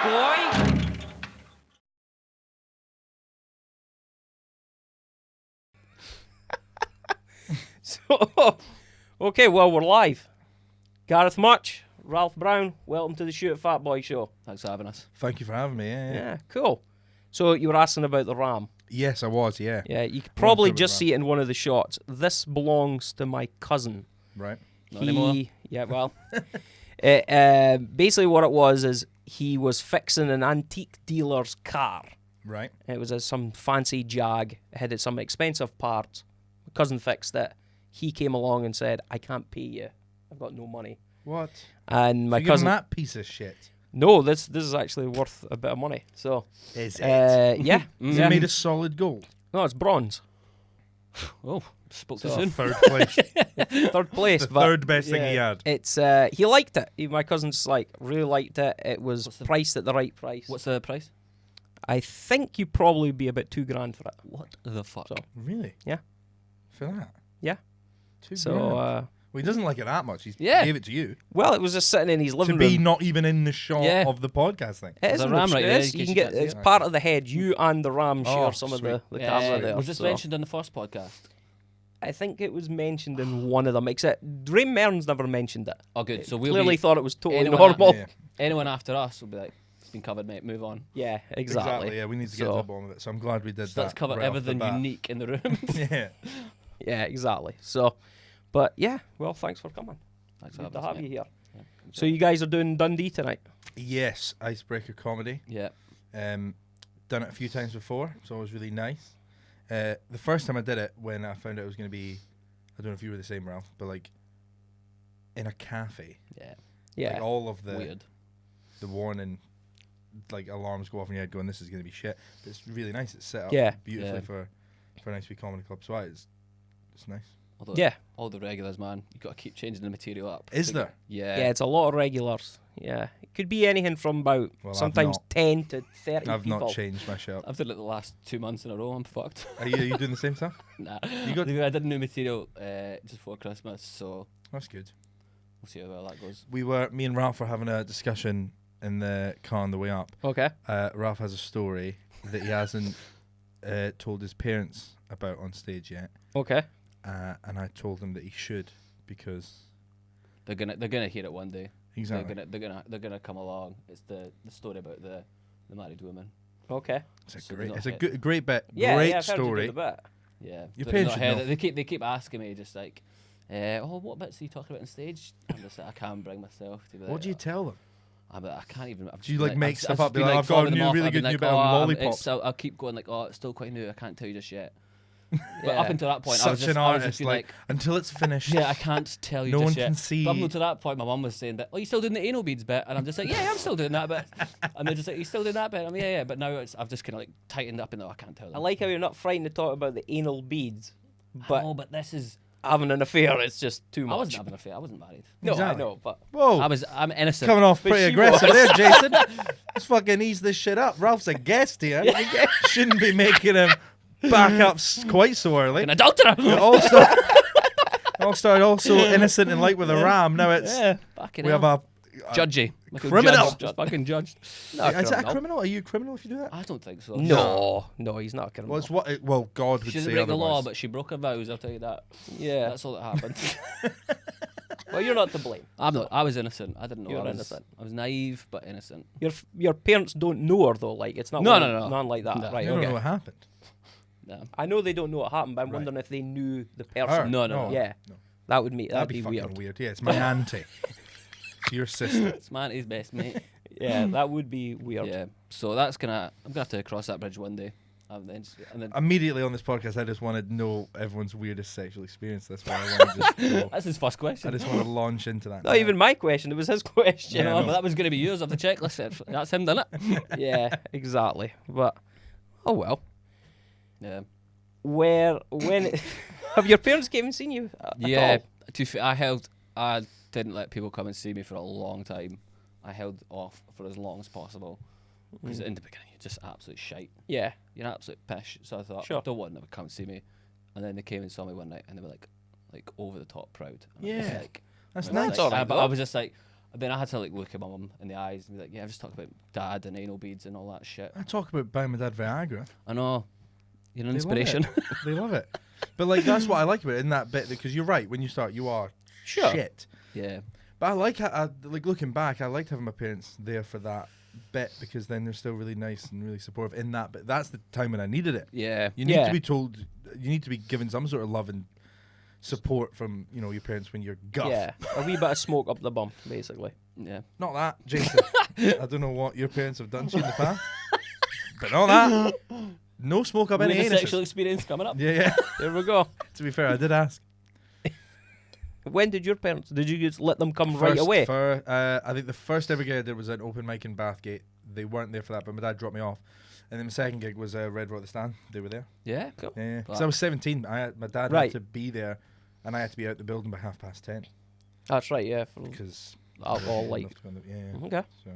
boy. So, okay, well, we're live. Gareth Mutch, Ralph Brown, welcome to the Shoot It Fat Boy show. Thanks for having us. Thank you for having me. Yeah, cool. So you were asking about the Ram. Yes, I was. Yeah. Yeah, you could probably just see it in one of the shots. This belongs to my cousin. Right. Not anymore. Yeah, well, basically what it was is he was fixing an antique dealer's car. Right. It was some fancy Jag. It had some expensive parts. My cousin fixed it. He came along and said, "I can't pay you. I've got no money." What? And my so cousin, that piece of shit. no, this is actually worth a bit of money. So, Is it? yeah, Is yeah. it made of solid gold? No, it's bronze. Oh, spoke too So, soon. Third place. Third place. The but third best thing he had. It's he liked it. My cousin's like really liked it. It was priced at the right price. What's the price? I think you'd probably be about $2,000 for it. What the fuck? So, Really? Yeah. For that? Yeah. $2,000. So, well, he doesn't like it that much. He Yeah. gave it to you. well, it was just sitting in his living To be room. not even in the shot Yeah. of the podcast thing. It is There's a in the ram sh- right it there, is. in You case can you get. can't It's see it. part of the head. You and the ram Oh, share some of the sweet. camera there. Was this so. mentioned in the first podcast? I think it was mentioned in one of them. Except Ray Mearns never mentioned it. Oh, good. It So we'll clearly be, thought it was totally anyone normal. Yeah. anyone after us will be like, it's been covered, mate. Move on. Yeah, exactly. Yeah, we need to get to the bottom of it. So I'm glad we did So that. let's cover right off the everything bat. unique in the room. Yeah. Yeah, exactly. So, but yeah, well, thanks for coming. Thanks for Good to having us, have you mate. here. Yeah. So you guys are doing Dundee tonight? Yes, icebreaker comedy. Yeah. Done it a few times before. It's always really nice. The first time I did it, when I found out it was going to be, I don't know if you were the same, Ralph, but like in a cafe. Yeah. Yeah. Like all of the Weird. the warning, like alarms go off in your head, going, "This is going to be shit." But it's really nice. It's set up Yeah. beautifully Yeah. for a nice wee comedy club. So it's nice. Although Yeah. all the regulars, man, you got to keep changing the material up. Is there? Yeah. Yeah, it's a lot of regulars. Yeah. It could be anything from about Well, I've sometimes not. 10 to 30 I've people. not changed my shit up. I've done it the last 2 months in a row. I'm fucked. Are you doing the same stuff? Nah. You got- I did new material just before Christmas, so That's good. we'll see how well that goes. Me and Ralph were having a discussion in the car on the way up. Okay. Ralph has a story that he hasn't told his parents about on stage yet, Okay. and I told him that he should because They're gonna hear it one day. exactly They're gonna come along. It's the story about the married woman. Okay. it's a So great they're it's not a good great bit Yeah, great yeah, I've heard you story. do the bit. Yeah. Your They're parents not should heard know. it. They keep asking me just like, oh, what bits are you talking about on stage? I'm just like, I can't bring myself to be like, What do you tell them? I'm like, I can't even. I've Do you just like been make I've stuff just up? Be been, like, I've got a fobbing them new, off, really I've been good new like, bit of lollipops. I'll keep going like, oh, it's still quite new. I can't tell you just yet. But up until that point, I was Such just, an I was artist, just being like until it's finished. yeah, I can't tell you No just one yet. can see. But up until that point, my mum was saying that, oh, you still doing the anal beads bit? And I'm just like, yeah, I'm still doing that bit. And they're just like, you still doing that bit? I'm yeah. But now I've just kind of like tightened up and no, I can't tell them. I like how you're not frightened to talk about the anal beads, but but this is. having an affair, it's just too much. I wasn't having an affair. I wasn't married. No, Exactly. I know, but Whoa, I'm innocent. coming off But pretty she aggressive was. there, Jason. Let's fucking ease this shit up. Ralph's a guest here. Shouldn't be making him back up quite so early. An adulterer. It all started also innocent and light with a ram. Now it's Fucking we hell. have Judgy. Like a criminal. Judge, just fucking judged. Is that a criminal? Are you a criminal if you do that? I don't think so. no, he's not a criminal. Well, it's what. Well, God She would didn't say break the law, otherwise. but she broke her vows. I'll tell you that. Yeah. That's all that happened. Well, you're not to blame. I'm not. I was innocent. I didn't know. You're I was innocent. I was naive but innocent. Your parents don't know her though. Like it's not. No, one- no. None like that. No. Right. You don't Okay. know what happened. Yeah. I know they don't know what happened, but I'm Right. wondering if they knew the Her? person. No. Yeah. No. That would That'd be weird. fucking weird. Yeah, it's my auntie. Your sister. It's man his best mate. Yeah, that would be weird. Yeah. So that's I'm gonna have to cross that bridge one day. And then Immediately on this podcast, I just wanted to know everyone's weirdest sexual experience. That's why I wanted to just go. that's his first I question. just want to launch into that. Not even my question. It was his question. You Yeah, know, no. but that was going to be yours of the checklist. That's him, done it. Yeah, exactly. But oh well. Yeah. When have your parents came and seen you? At Yeah. all? I didn't let people come and see me for a long time. I held off for as long as possible because in the beginning you're just absolute shite. Yeah. You're an absolute pish. So I thought, Sure. I don't want them to come and see me. And then they came and saw me one night and they were like over the top proud. And I was Yeah. like, That's I was nice. like- alright, but though. I was just like, And then I had to like look at my mum in the eyes and be like, yeah, I've just talked about dad and anal beads and all that shit. I talk about buying my dad Viagra. I know. You're an They love inspiration. it. They love it. But like that's what I like about it in that bit, because you're right. When you start, you are shit. Yeah. But I like like looking back. I liked having my parents there for that bit, because then they're still really nice and really supportive in that bit. That's the time when I needed it. Yeah. You need to be told. You need to be given some sort of love and support from your parents when you're guff. Yeah, a wee bit of smoke up the bum, basically. Yeah. Not that, Jason. I don't know what your parents have done to you in the past, but not that. No smoke up any With a anus. sexual experience coming up. Yeah. There we go. To be fair, I did ask. When did your parents? Did you just let them come right away? I think the first ever gig I did was an open mic in Bathgate. They weren't there for that, but my dad dropped me off. And then my second gig was Red Rock the Stand. They were there. Yeah. Cool. Yeah. Because I was 17. My dad had to be there, and I had to be out the building by 10:30. That's right. Yeah. Because alcohol, like. Yeah. Okay. So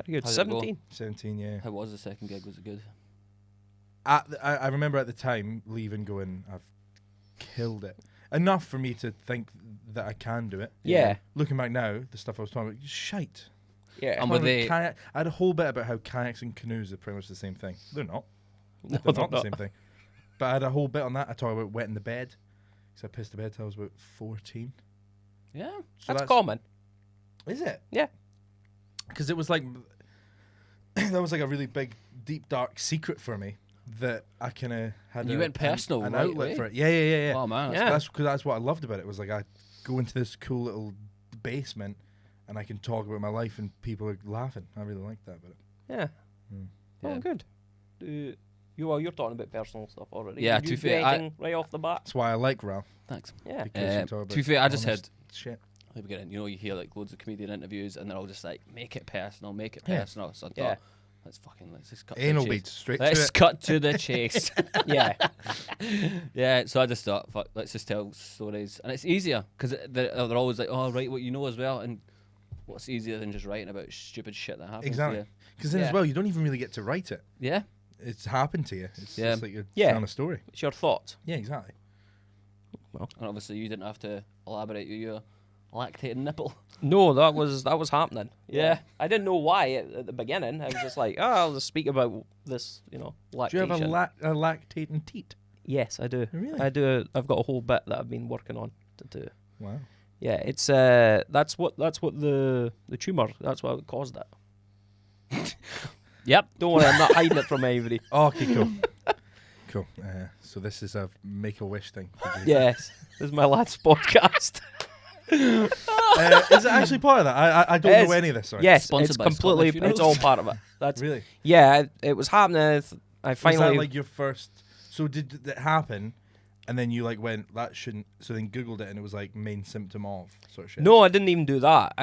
Very good. How did it go? 17. 17. Yeah. How was the second gig? Was it good? I remember at the time leaving, going, I've killed it. Enough for me to think that I can do it. Yeah. Looking back now, the stuff I was talking about, shite. Yeah. And were they? I had a whole bit about how kayaks and canoes are pretty much the same thing. They're not. No, They're not the same thing. But I had a whole bit on that. I talked about wetting the bed, because I pissed the bed till I was about 14. Yeah. So that's common. Is it? Yeah. Because it was like that was like a really big, deep, dark secret for me that I kind of had. You went personal, an right outlet away. for it. Yeah. Oh man. Yeah. That's because that's what I loved about it. Was like I go into this cool little basement, and I can talk about my life, and people are laughing. I really like that about it. Yeah. Yeah. Oh, good. You're talking about personal stuff already. Yeah, Did you to do be fair, anything right off the bat? That's why I like Ralph. Thanks. Yeah. Because you talk about To be fair, I just honest had. shit. At the beginning, you hear like loads of comedian interviews, and they're all just like, make it personal, make it Yeah. personal. So I Yeah. thought, let's just cut Anal to the chase. beads straight Let's to it. cut to the chase. Yeah. Yeah, so I just thought, fuck, let's just tell stories, and it's easier because they're always like, oh, write what you know as well, and what's easier than just writing about stupid shit that happens? Exactly. Because then Yeah. as well, you don't even really get to write it. Yeah. It's happened to you. It's Yeah. just like you're Yeah. telling a story. It's your thoughts. Yeah, exactly. And obviously, you didn't have to elaborate your lactating nipple. No, that was happening. Yeah. I didn't know why at the beginning. I was just like, oh, I'll just speak about this, Do lactation. you have a lactating teat? Yes, I do. Really? I do. I've got a whole bit that I've been working on to do. Wow. Yeah, it's that's what the tumor. That's what caused it. Yep. Don't worry, I'm not hiding it from anybody. Oh, okay, cool. Cool. So this is a Make-A-Wish thing. for you. Yes, this is my lad's podcast. Is it actually part of that? I don't It know is. any of this. Sorry. Yes, Sponsored it's by completely. Scotland It's all Funerals. part of it. That's Really? yeah. It was happening. I Was finally. that like your first? So did it happen, and then you like went that shouldn't? So then Googled it, and it was like main symptom of sort of shit. No, I didn't even do that.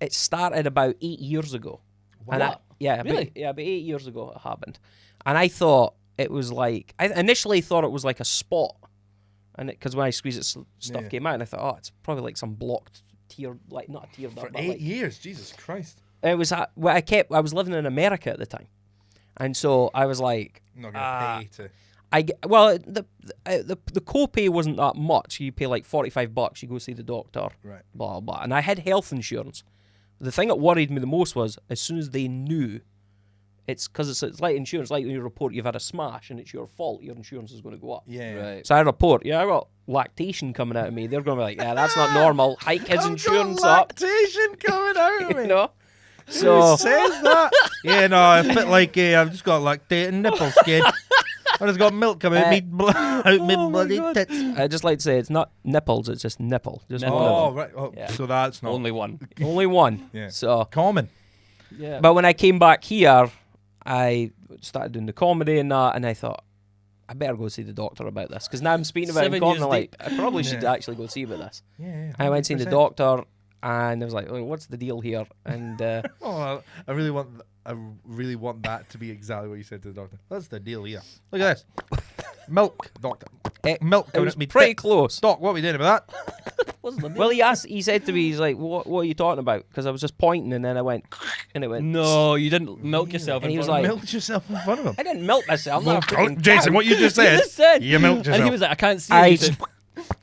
It started about 8 years ago. And What? Really? about 8 years ago it happened. And I thought it was like, I initially thought it was like a spot. And because when I squeezed it, stuff Yeah. came out, and I thought, oh, it's probably like some blocked tear, like not a tear For duct, but 8 like, years, Jesus Christ! it was. I was living in America at the time, and so I was like, I'm not gonna pay to. the copay wasn't that much. You pay like $45. You go see the doctor. Right. Blah blah. And I had health insurance. The thing that worried me the most was as soon as they knew, it's because it's like insurance. Like when you report you've had a smash and it's your fault, your insurance is going to go up. Yeah. Right. So I report, I got lactation coming out of me. They're going to be like, yeah, that's not normal. Hike his insurance up. Lactation coming out of me. You know. Who So says that? Yeah, no, I fit like I've just got lactating nipples, kid. I just got milk coming out me bloody tits. I just like to say it's not nipples. It's just nipple. Just Nipple. one of Oh, them. right. Oh, Yeah. so that's not Only one. Only one. Yeah. So, common. Yeah. but when I came back here, I started doing the comedy and that, and I thought I better go see the doctor about this because now I'm speaking about it in 7 comedy. years Like deep. I probably should Yeah. actually go see about this. Yeah. I went seeing the 100%. doctor, and I was like, "What's the deal here?" And Oh, I really want that to be exactly what you said to the doctor. That's the deal here. Look at this. Milk, doctor. Milk it coming was out me pretty tit. close. Doc, what are we doing about that? Wasn't the Well, he said to me, he's like, "What are you talking about?" Because I was just pointing, and then I went, and it went. No, you didn't milk yourself. And in he was front of like- Milked yourself in front of him. I didn't milk myself. I'm not a Oh, freaking Jason, cow. what you just him. said. You just said. You milked And he yourself. was like, I can't see I anything.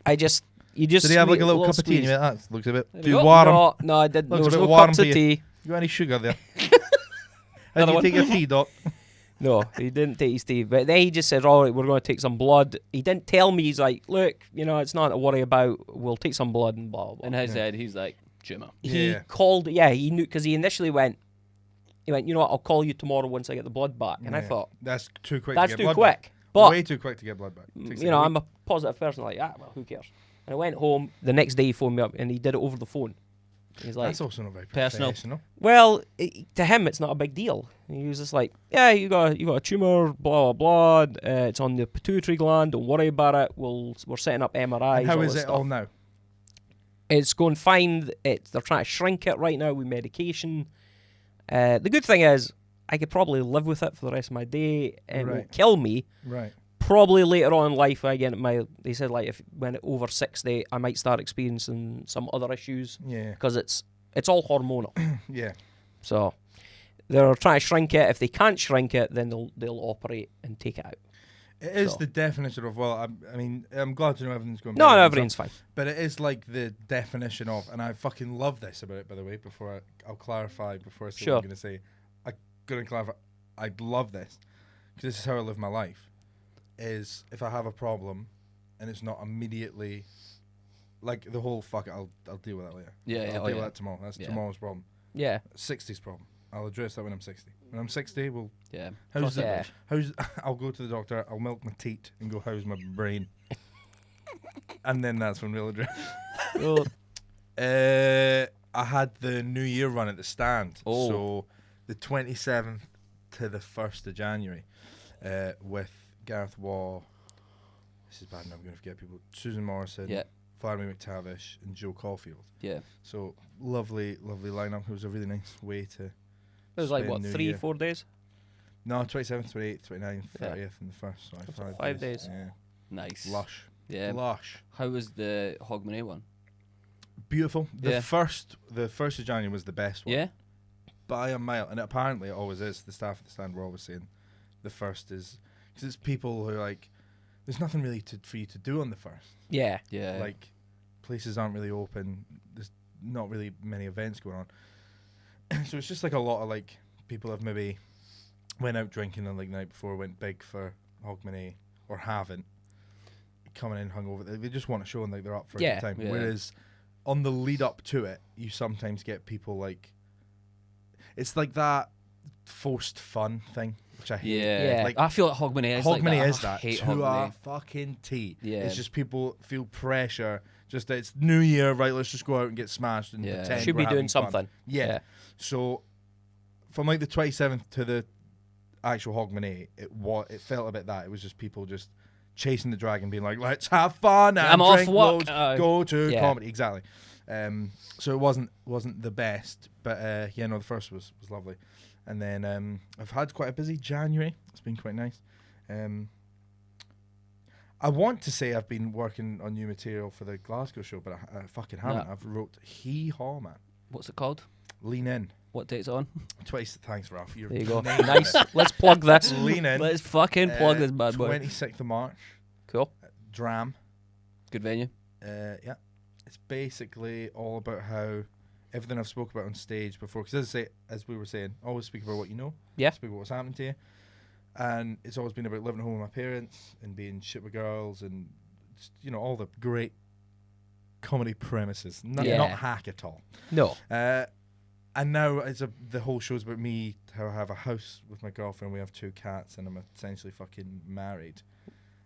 I just You just Did he have like a squeeze- little cup of tea? And squeeze. you went, that looks a bit There we too go. warm. No, I didn't. There Looks a was bit no warm cups for of you. tea. You got any sugar there? How Another do you one. take your tea, Doc? No, he didn't take his tea. But then he just said, all right, we're going to take some blood. He didn't tell me. He's like, look, it's not to worry about. We'll take some blood and blah, blah, blah. In his head, he's like, tumour. He Yeah. called, he knew, because he initially went, you know what, I'll call you tomorrow once I get the blood back. And I Yeah. thought, That's too quick that's to too get blood back. quick. But, Way too quick to get blood back. Takes like I'm a positive person. Like, well, who cares? And I went home. The next day he phoned me up and he did it over the phone. He's like, That's also not very Personal. professional. well, to him, it's not a big deal. He was just like, yeah, you got a tumor, blah, blah, blah. It's on the pituitary gland. Don't worry about it. We're setting up MRIs. And how all is this it stuff. all now? It's going fine. They're trying to shrink it right now with medication. The good thing is, I could probably live with it for the rest of my day. It won't Right. kill me. Right. Probably later on in life, again, they said like if when it over 60, I might start experiencing some other issues Yeah. because it's all hormonal. Yeah. So they're trying to shrink it. If they can't shrink it, then they'll operate and take it out. It is So. the definition of, well, I mean, I'm glad to know everything's going No, better and everything's stuff, fine. but it is like the definition of, and I fucking love this about it, by the way, I'll clarify before I say Sure. what I'm going to say. I'm going to clarify, I love this, because this is how I live my life, is if I have a problem, and it's not immediately, like the whole, fuck it, I'll deal with that later. Yeah, I'll yeah, deal oh, with yeah. that tomorrow. That's Yeah. tomorrow's problem. Yeah. 60's problem. I'll address that when I'm 60. When I'm 60, we'll Yeah. How's Yeah. I'll go to the doctor, I'll milk my teat and go, how's my brain? And then that's when we'll address. Well, I had the New Year run at the stand. Oh. So the 27th to the 1st of January with Gareth Waugh. This is bad, and I'm going to forget people. Susan Morrison, Yeah. Vladimir McTavish, and Joe Caulfield. Yeah. So lovely, lovely lineup. It was a really nice way to. it was like, spend what, New 3, Year. 4 days? No, 27th, 28th, 29th, Yeah. 30th, and the 1st. So like That's 5 5 days. Yeah. Nice. Lush. Yeah. Lush. How was the Hogmanay one? Beautiful. The Yeah. first of January was the best one. Yeah. By a mile, and apparently it always is. The staff at the stand were always saying the first is, because it's people who like, there's nothing really for you to do on the first. Yeah. Yeah. Like, places aren't really open. There's not really many events going on. So it's just like a lot of like people have maybe went out drinking the like night before, went big for Hogmanay, or haven't, coming in hungover. They just want to show and like they're up for a Yeah. good time. Yeah. Whereas on the lead up to it, you sometimes get people like, it's like that forced fun thing, which I hate. yeah. Yeah. Like, I feel like Hogmanay is like Hogmanay that. is I that hate to Hogmanay. a fucking T. Yeah. It's just people feel pressure. Just that it's New Year, right? Let's just go out and get smashed and Yeah. pretend Should we're be having doing fun. something. Yeah. So from like the 27th to the actual Hogmanay, it felt a bit that. It was just people just chasing the dragon, being like, let's have fun and I'm off drink work. loads, go to Yeah. comedy. Exactly. So it wasn't the best, but yeah, no, the first was lovely. And then I've had quite a busy January. It's been quite nice. I want to say I've been working on new material for the Glasgow show, but I fucking haven't. No. I've wrote Hee Haw, man. What's it called? Lean in. What date's it on? Thanks, Ralph. You're There you go. nailing Nice. it. Let's plug this. Lean in. Let's fucking plug this bad boy. 26th of March. Cool. Dram. Good venue. Yeah. It's basically all about how everything I've spoke about on stage before. Because as we were saying, always speak about what you know. Yeah. Speak about what's happening to you. And it's always been about living at home with my parents and being shit with girls and just, all the great comedy premises. Not Yeah. hack at all. No. And now the whole show's about me, how I have a house with my girlfriend, we have 2 cats, and I'm essentially fucking married.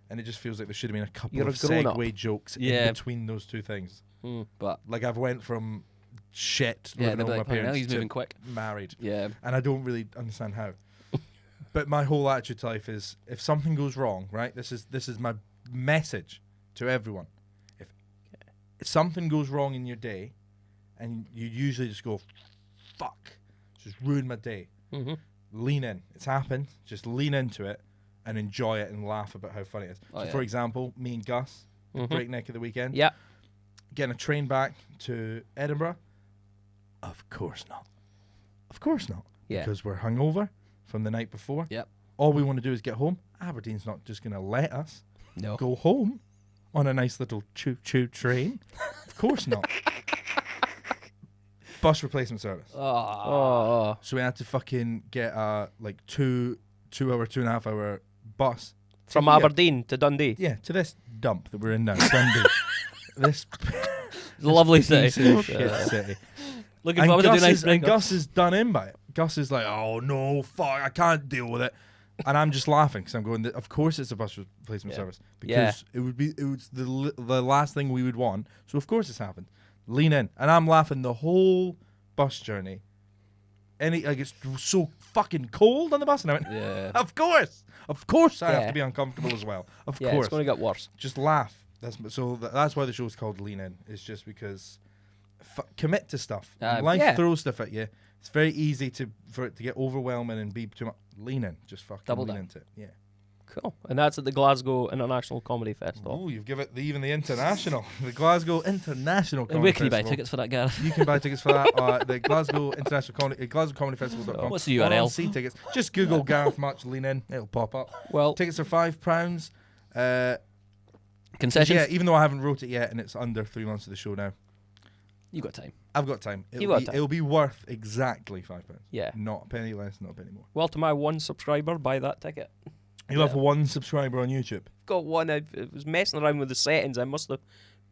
And it just feels like there should have been a couple You're of a grown-up. segue jokes Yeah. in between those 2 things. But Like I've went from shit yeah, living they'll with be my like, "Fucking hell, parents he's to moving quick." married. Yeah. And I don't really understand how. But my whole attitude to life is, if something goes wrong, right? This is my message to everyone. If something goes wrong in your day, and you usually just go, fuck, just ruined my day. Mm-hmm. Lean in. It's happened. Just lean into it and enjoy it and laugh about how funny it is. Oh, So yeah. for example, me and Gus, Mhm. breakneck of the weekend, Yeah. getting a train back to Edinburgh. Of course not. Of course not. Yeah. Because we're hungover from the night before. Yep. All we want to do is get home. Aberdeen's not just going to let us No. go home on a nice little choo-choo train? Of course not. Bus replacement service. Oh. So we had to fucking get a like 2.5 hour bus From to here. Aberdeen to Dundee. Yeah, to this dump that we're in now, Dundee. This It's a lovely city. piece of shit city. Looking And forward to doing Gus, nice and Gus is done in by it. Gus is like, oh no, fuck, I can't deal with it. And I'm just laughing because I'm going, of course it's a bus replacement Yeah. service. Because it was the last thing we would want. So of course it's happened. Lean in. And I'm laughing the whole bus journey. It's so fucking cold on the bus. And I went, Yeah. Of course I have Yeah. to be uncomfortable as well. Of Yeah, course. it's going to get worse. Just laugh. That's why the show's called Lean In. It's just because commit to stuff. Life Yeah. throws stuff at you. It's very easy for it to get overwhelming and be too much. Lean in. Just fucking Double lean down. into it. Yeah. Cool. And that's at the Glasgow International Comedy Festival. Oh, you've given it even the international, the Glasgow International Comedy Where can you buy Festival. tickets for that, Gareth? You can buy tickets for that. The Glasgow International Comedy, GlasgowComedyFestival.com. What's the URL? See tickets. Just Google Gareth Mutch Lean In. It'll pop up. Well, Tickets are £5. Concessions? Yeah, even though I haven't wrote it yet and it's under 3 months of the show now, You got time. I've got time. You got time. It'll be worth exactly £5. yeah. Not a penny less, not a penny more. Well, to my one subscriber, buy that ticket. You'll have one subscriber on YouTube. Got one. I was messing around with the settings. I must have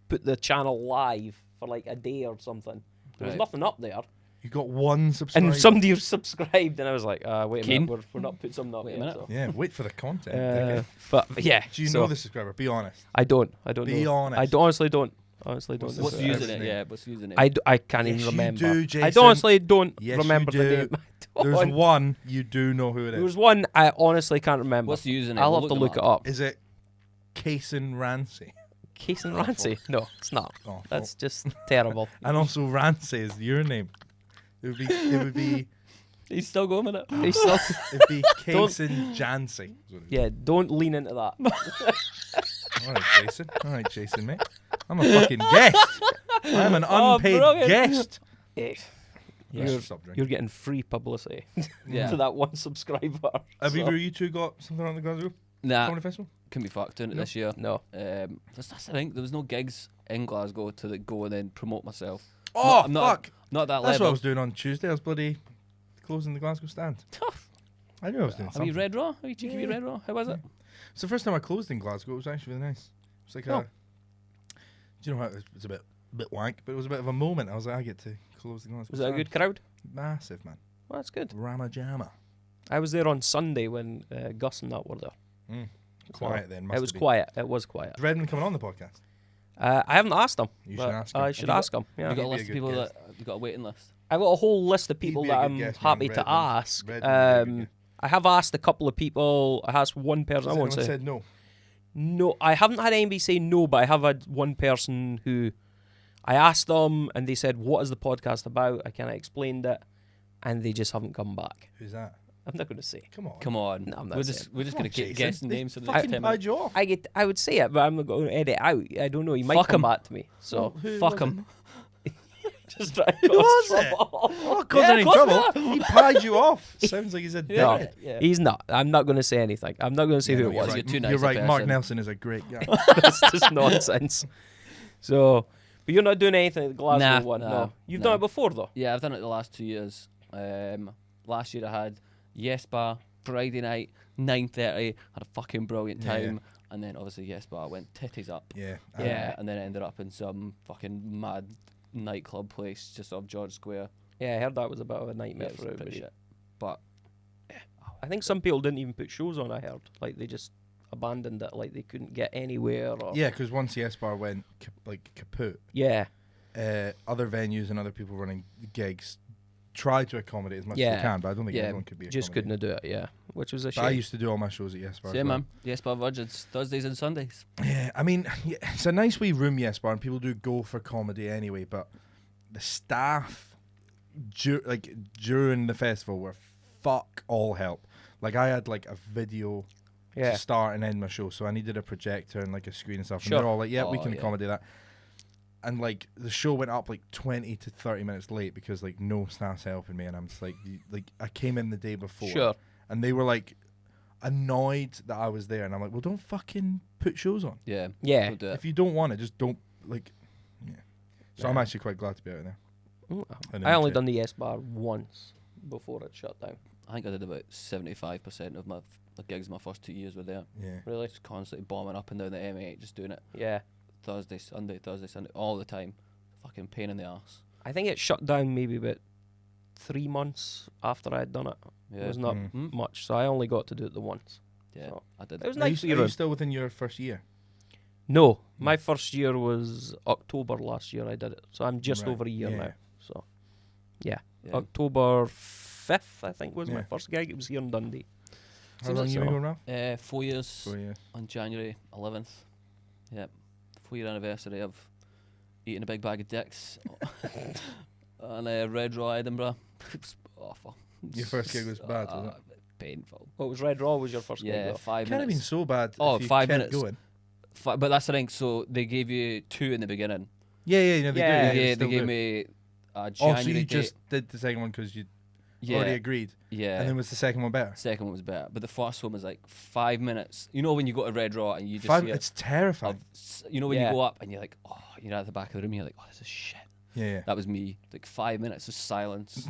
put the channel live for like a day or something. There was Right. nothing up there. You got one subscriber. And somebody subscribed, and I was like, wait a Keen? minute, we're not putting something up Wait a yet. minute. So. Yeah, wait for the content. But yeah. Do you so know the subscriber? Be honest. I don't. I don't Be know. honest. Honestly don't. Honestly don't. What's know. What's the the first username? name? Yeah, what's the username? I can't Yes, even you remember. do, I Jason. honestly don't Yes, remember you the do. name. There's one you do know who it There is. was one I honestly can't remember. What's the username? I'll We'll have to them look it up. Is it Cason Rancy? Casey Rancy? No, it's not. Oh, That's just terrible. and also Rancy is your name. It would be He's still going with it. He's still- it'd be Cason Jancy. yeah, don't lean into that. All right, Jason, mate. I'm a fucking guest. I'm an unpaid brilliant. guest. Eh, Yes, You're, stop drinking. you're getting free publicity Yeah. to that one subscriber. Have So- either you two got something on the Glasgow Nah, Comedy Festival? can be fucked doing it No. this year. No. That's the thing. There was no gigs in Glasgow to go and then promote myself. Oh, I'm not, fuck. Not at that That's what I level. was doing on Tuesday. I was bloody closing the Glasgow stand. Tough. I knew I was doing Have you something. read Raw? Have you cheeky Yeah. read Raw? How was it? It's the first time I closed in Glasgow. It was actually really nice. It was like Oh. do you know how it's a bit wank, but it was a bit of a moment. I was like, I get to close the Glasgow Was it a stand. good crowd? Massive, man. Well, that's good. Rama Jamma. I was there on Sunday when Gus and that were there. Quiet then. It was quiet. It was quiet. Is Redmond coming on the podcast? I haven't asked him. You but should ask him. I should Have you ask him. Yeah. You got a He'd be a list of good people guest. that you got a waiting list. I've got a whole list of people be a that good I'm guest, man. happy to Redmond. ask. Redmond would be a good I have asked a couple of people. I asked one person. I Has won't anyone say. said no? No, I haven't had anybody say no, but I have had one person who I asked them and they said, "What is the podcast about?" I kind of explained it, and they just haven't come back. Who's that? I'm not going to say. Come on. Come on. No, I'm not we're saying. just we're just Come gonna on, keep Jason. guessing They names for the fucking next 10 minutes. paid you off. I would say it, but I'm not going to edit out. I don't know. He might Fuck come him. back to me. So Who Fuck was him. just try to Who cause was it? trouble. Not causing Yeah, any of course trouble. He pied you off. Sounds like he's a No, dickhead. Yeah. he's not. I'm not going to say anything. I'm not going to say Yeah, who no, it you're was. You're right. too nice You're a right. Mark person. Nelson is a great guy. That's just nonsense. So, but you're not doing anything at the Glasgow Nah, one. nah, No, you've nah. done it before though. Yeah, I've done it the last 2 years. Last year I had Yes Bar Friday night 9:30. Had a fucking brilliant Yeah, time, yeah. and then obviously Yes Bar went titties up. Yeah. Yeah, and then it ended up in some fucking mad nightclub place just off George Square. Yeah, I heard that was a bit of a Yeah, nightmare it was for a bit everybody. shit. But I think some people didn't even put shows on. I heard like they just abandoned it, like they couldn't get anywhere. Or Yeah, because once Yes Bar went kaput, yeah, other venues and other people running gigs try to accommodate as much as Yeah. they can, but I don't think Yeah, everyone could be just accommodated. couldn't do it. Yeah, which was a But I shame. used to do all my shows at Yes Bar. as same well. man. Yes Bar Virgins Thursdays and Sundays. Yeah, I mean, yeah, it's a nice wee room, Yes Bar, and people do go for comedy anyway, but the staff during the festival were fuck all help. Like, I had like a video Yeah, to start and end my show, so I needed a projector and like a screen and stuff, Sure. and they're all like, yeah, we Oh, can yeah. accommodate that. And like the show went up like 20 to 30 minutes late because like no staff's helping me, and I'm just like, I came in the day before, sure. and they were like, annoyed that I was there, and I'm like, well, don't fucking put shows on. Yeah. Yeah. Don't do it. If you don't want it, just don't like. Yeah. So I'm Yeah. actually quite glad to be out there. I only done the S Bar once before it shut down. I think I did about 75% of my gigs my first 2 years were there. Yeah. Really? Just constantly bombing up and down the M8, just doing it Yeah. Thursday, Sunday, all the time. Fucking pain in the arse. I think it shut down maybe about 3 months after I had done it. Yeah. It was not Mm. much, so I only got to do it the once. Yeah, So I did. it was Are nice. you still within your first year? No, my first year was October last year. I did it, so I'm just Right, over a year yeah. now. So yeah, Yeah. October 5th, I think, was my Yeah. first gig. It was here in Dundee. How Seems long like you been so. going, Ralph? 4 years 4 years. on January 11th. Yep. 4-year anniversary of eating a big bag of dicks on Red Raw, Edinburgh. It was awful. Your first gig was bad, wasn't it? Painful. What was Red Raw? Was your first Yeah, gig? Though? 5 Can't have been minutes. so bad. Oh, if you 5 kept minutes. Going. But that's the thing. So they gave you 2 in the beginning. Yeah, you know they Yeah. do. Yeah, Yeah, they gave me a January Oh, so you date. just did the second one because you Yeah, already agreed, yeah. and then was the second one better? Second one was better, but the first one was like 5 minutes. You know when you go to Red Raw and you just Five. hear, It's terrifying. you know when Yeah. you go up and you're like, oh, you're at the back of the room, and you're like, oh, this is shit. Yeah. That was me. Like 5 minutes of silence,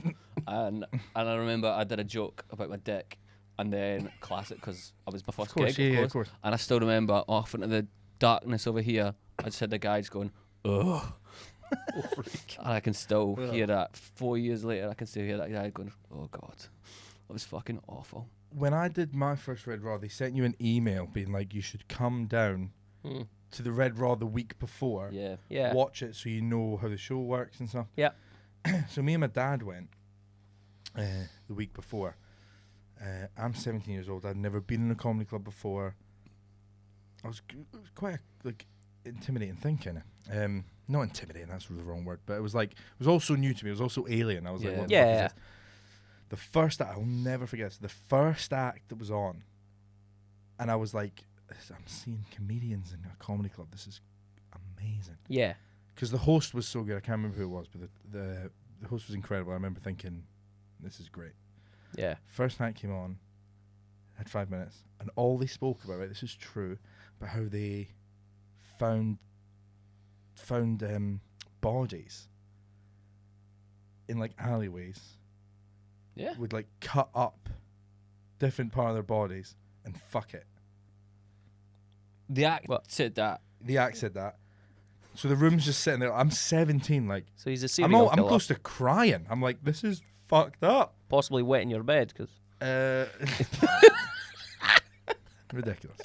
and I remember I did a joke about my dick, and then classic because I was my first Of course, gig, yeah, of of course. course. And I still remember off into the darkness over here. I just had the guys going, ugh. And I can still hear that 4 years later. I can still hear that guy going, "Oh God, that was fucking awful." When I did my first Red Raw, they sent you an email being like, you should come down to the Red Raw the week before, Yeah, Yeah. watch it so you know how the show works and stuff. Yeah. So me and my dad went the week before. I'm 17 years old. I'd never been in a comedy club before. It was quite like intimidating thing, kind of. Not intimidating, that's the wrong word, but it was all so new to me. It was also alien. I was like, Yeah. what the fuck Yeah. is this? The first act, I'll never forget this, the first act that was on, and I was like, I'm seeing comedians in a comedy club. This is amazing. Yeah. Because the host was so good. I can't remember who it was, but the host was incredible. I remember thinking, this is great. Yeah. First night came on, had 5 minutes, and all they spoke about, right, this is true, about how they found bodies in like alleyways. yeah. Would like cut up different part of their bodies and fuck it. The act What? said that. The act said that. So the room's just sitting there. I'm 17, like So he's a serial I'm killer. close to crying. I'm like, this is fucked up. Possibly wet in your bed because Ridiculous.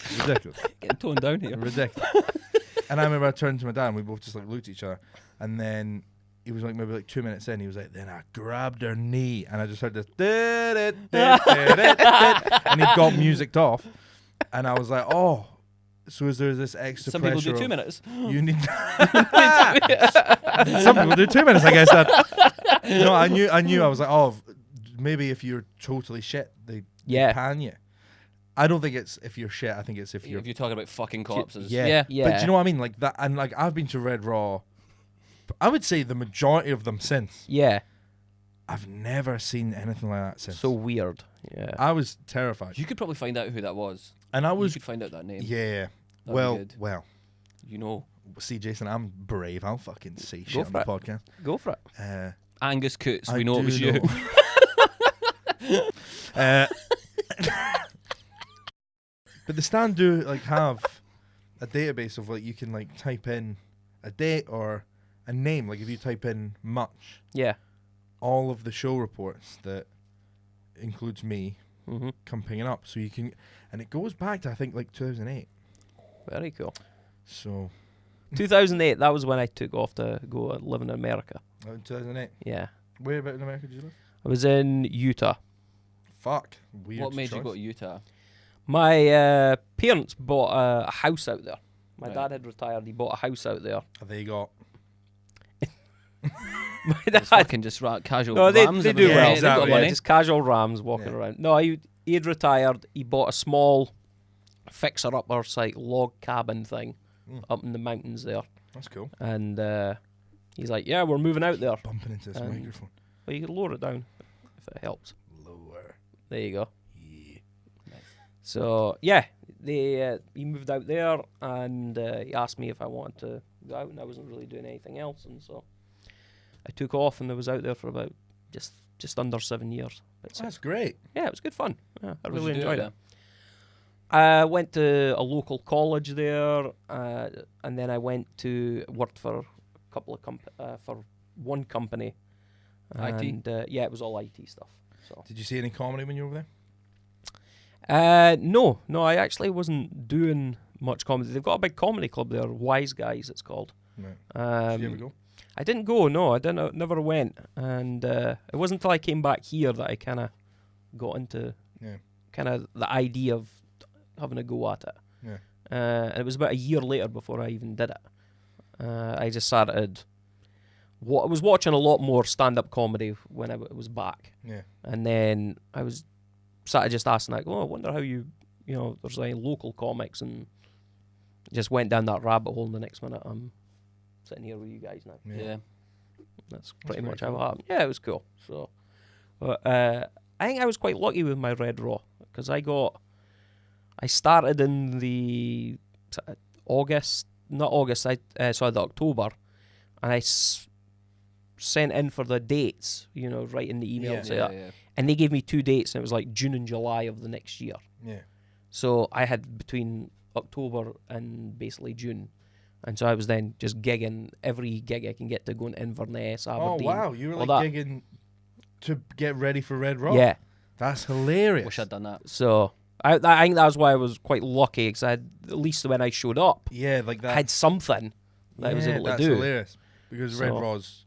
Getting toned down here. Ridiculous. And I remember I turned to my dad and we both just like looked at each other, and then he was like maybe like 2 minutes in, he was like, then I grabbed her knee and I just heard this and he got musicked off, and I was like, oh, so is there this extra Some people pressure do 2 of minutes. you need some people do 2 minutes, I guess. No, I knew I was like, oh, maybe if you're totally shit they Yeah. pan you. I don't think it's if you're shit. I think it's if you're If you're talking about fucking corpses. yeah. Yeah. But do you know what I mean? Like that, and like I've been to Red Raw. I would say the majority of them since. yeah. I've never seen anything like that since. So weird. Yeah. I was terrified, You could probably find out who that was. and I You was could find out that name. yeah. be Well, good. You know. see, Jason, I'm brave. I'll fucking say Go shit on for the it. podcast. Go for it. Angus Coots, I we know it do was you. know. But the Stand do like have a database of like you can like type in a date or a name. Like if you type in Mutch, Yeah. all of the show reports that includes me Mm-hmm. come pinging up. So you can, and it goes back to I think like 2008. Very cool. So 2008. That was when I took off to go and live in America. 2008. Yeah. Where about in America did you live? I was in Utah. Fuck. Weird. What made you choice. go to Utah? My parents bought a house out there. My Right. dad had retired. He bought a house out there. Have they got? My It's dad. fucking just casual No, they rams do everywhere. well. Yeah, They've got exactly. money. Just casual rams walking Yeah. around. No, he had retired. He bought a small fixer-upper like log cabin thing up in the mountains there, That's cool. and he's like, "Yeah, we're moving out there." Bumping into this And- microphone. Well, you can lower it down if it helps. Lower. There you go. Yeah. So yeah, he moved out there, and he asked me if I wanted to go out, and I wasn't really doing anything else, and so I took off, and I was out there for about just under 7 years. That's great. Yeah, it was good fun. Yeah, I What'd really you do enjoyed out it. I went to a local college there, and then I worked for a couple of for one company. IT? And, yeah, it was all IT stuff. So Did you see any comedy when you were over no, I actually wasn't doing much comedy. They've got a big comedy club there, Wise Guys, it's called. there? Right. Did you ever go? I didn't go. No, I didn't. Never went. And it wasn't until I came back here that I kind of got into kind of the idea of having a go at it. Yeah. And it was about a year later before I even did it. I just started. I was watching a lot more stand-up comedy when I was back. Yeah. And then I was started just asking, like, oh, I wonder how there's like local comics, and just went down that rabbit hole, and the next minute I'm sitting here with you guys now. Yeah. That's pretty very much how cool. it happened. Yeah, it was cool. So, but I think I was quite lucky with my Red Raw, because I started in the the October, and I sent in for the dates, right in the email, and they gave me 2 dates, and it was like June and July of the next year. Yeah. So I had between October and basically June. And so I was then just gigging every gig I can get to, going to Inverness, Aberdeen. Oh, wow. You were all like that. gigging to get ready for Red Rock? Yeah. That's hilarious. Wish I'd done that. So I think that was why I was quite lucky, because at least when I showed up, Yeah, like that. I had something that I was able to that's do. hilarious. Because Red So- Raw's